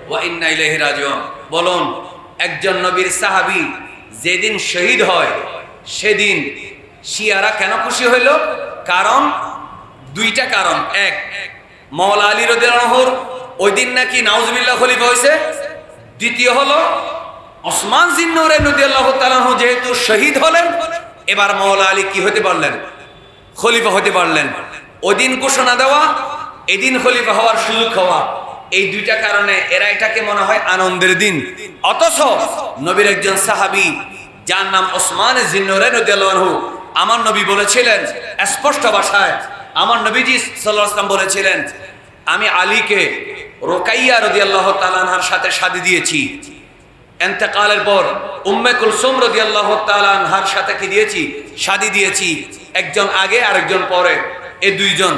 ওয়া ইন্না ইলাইহি রাজিউন। বলুন একজন নবীর সাহাবী যেদিন শহীদ হয় সেদিন শিয়ারা কেন খুশি হইল? কারণ দুইটা কারণ। এক, মাওলা আলী রাদিয়াল্লাহু আনহুর ওই দিন নাকি নাউজুবিল্লাহ খলিফা হয়েছে। দ্বিতীয় হলো ওসমান জিন্নুরাইন রাদিয়াল্লাহু তাআলা আনহু যেহেতু শহীদ হলেন, এবার মাওলা আলী কি হতে পারলেন? খলিফা হতে পারলেন। ওই দিন ঘোষণা দেওয়া, এদিন খলিফা হওয়ার সুযোগ হওয়া, এই দুইটা কারণে এরা এটাকে মনে হয় আনন্দের দিন। অথচ নবীর একজন সাহাবী যার নাম ওসমান জিন্নুরাইন রাদিয়াল্লাহু আনহু, আমার নবী বলেছিলেন স্পষ্ট ভাষায়, আমার নবীজি সাল্লাল্লাহু আলাইহি ওয়াসাল্লাম বলেছিলেন আমি আলীকে রুকাইয়া রাদিয়াল্লাহু তাআলা আনহার সাথে শাদী দিয়েছি। ইন্তেকালের পর উম্মে কুলসুম রাদিয়াল্লাহু তাআলা আনহার সাথে কি দিয়েছি? শাদী দিয়েছি। একজন আগে আরেকজন পরে, এই দুইজন।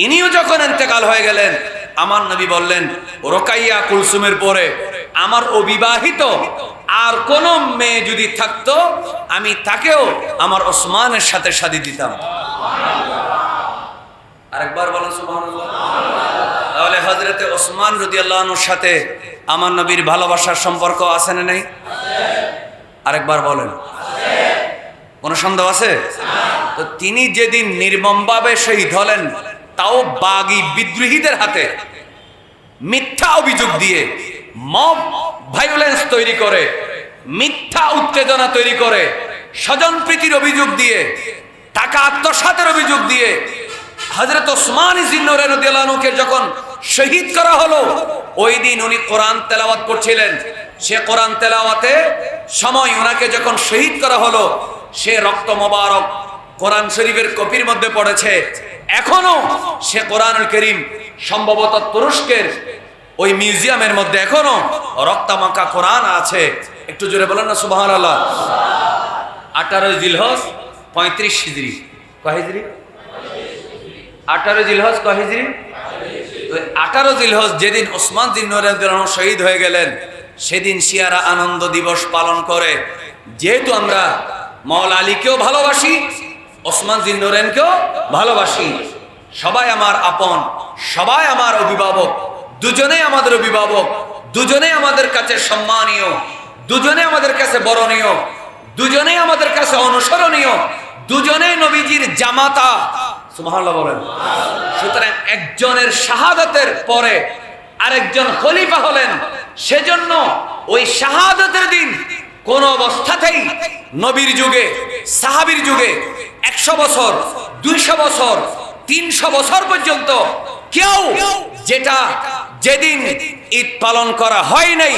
ইনিও যখন ইন্তেকাল হয়ে গেলেন, আমার নবী বললেন রুকাইয়া কুলসুমের পরে আমার অবিবাহিত আর কোন মেয়ে যদি থাকতো আমি তাকেও আমার ওসমানের সাথে শাদী দিতাম। আরেকবার বলেন সুবহানাল্লাহ। তাহলে হযরতে ওসমান রাদিয়াল্লাহু আনহুর সাথে আমার নবীর ভালোবাসার সম্পর্ক আছে না নাই? আরেকবার বলেন। কোন সন্দেহ আছে? তো তিনি যেদিন নির্মমভাবে শহীদ হলেন, তাও বাগী বিদ্রোহীদের হাতে মিথ্যা অভিযোগ দিয়ে মব ভায়োলেন্স তৈরি করে, মিথ্যা উত্তেজনা তৈরি করে, স্বজনপ্রীতির অভিযোগ দিয়ে, টাকা আত্মসাতের অভিযোগ দিয়ে হযরত ওসমান জিন্নুরাইন রাদিয়াল্লাহু আনহুকে যখন শহীদ করা হলো, ওই দিন উনি কোরআন তেলাওয়াত করছিলেন। সে কোরআন তেলাওয়াতে সময় ওনাকে যখন শহীদ করা হলো, সে রক্ত মোবারক কোরআন শরীফের কপির মধ্যে পড়েছে। এখনো সে কোরআনুল কারীম সম্ভবত তুরস্কের ওই মিউজিয়ামের মধ্যে এখনো রক্তমাখা কোরআন আছে। একটু জোরে বলেন না সুবহানাল্লাহ। 18 জিলহজ 35 হিজরি। কয় হিজরি? 18 জিলহজ কয় হিজরি? 18 জিলহজ যেদিন ওসমান জিন্নুরাইন রাদিয়াল্লাহু আনহু শহীদ হয়ে গেলেন, সেদিন শিয়ারা আনন্দ দিবস পালন করে। যেহেতু আমরা মাওলা আলীকেও ভালোবাসি, ওসমান জিন্নুরাইনকেও ভালোবাসি, সবাই আমার আপন, সবাই আমার অভিভাবক, দুজনেই আমাদের অভিভাবক, দুজনেই আমাদের কাছে সম্মানীয়, দুজনেই আমাদের কাছে বরণীয়, দুজনেই আমাদের কাছে অনুসরণীয়, দুজনেই নবীজির জামাতা। সুবহানাল্লাহ বলেন। সুতরাং একজনের শাহাদাতের পরে আরেকজন খলিফা হলেন, সেজন্য ওই শাহাদাতের দিন কোন অবস্থাতেই নবীর যুগে, সাহাবীর যুগে 100 বছর, 200 বছর, 300 বছর পর্যন্ত কেউ যেদিন ঈদ পালন করা হয় নাই,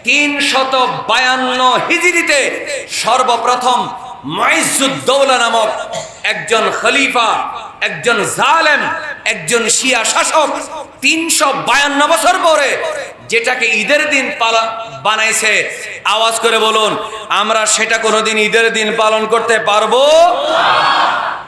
352 হিজরিতে সর্বপ্রথম মুইজ্জুদ্দৌলা নামক একজন খলিফা, একজন জালেম, একজন শিয়া শাসক 352 বছর পরে যেটাকে ঈদের দিন বানাইছে। আওয়াজ করে বলুন, আমরা সেটা কোনোদিন ঈদের দিন পালন করতে পারবো?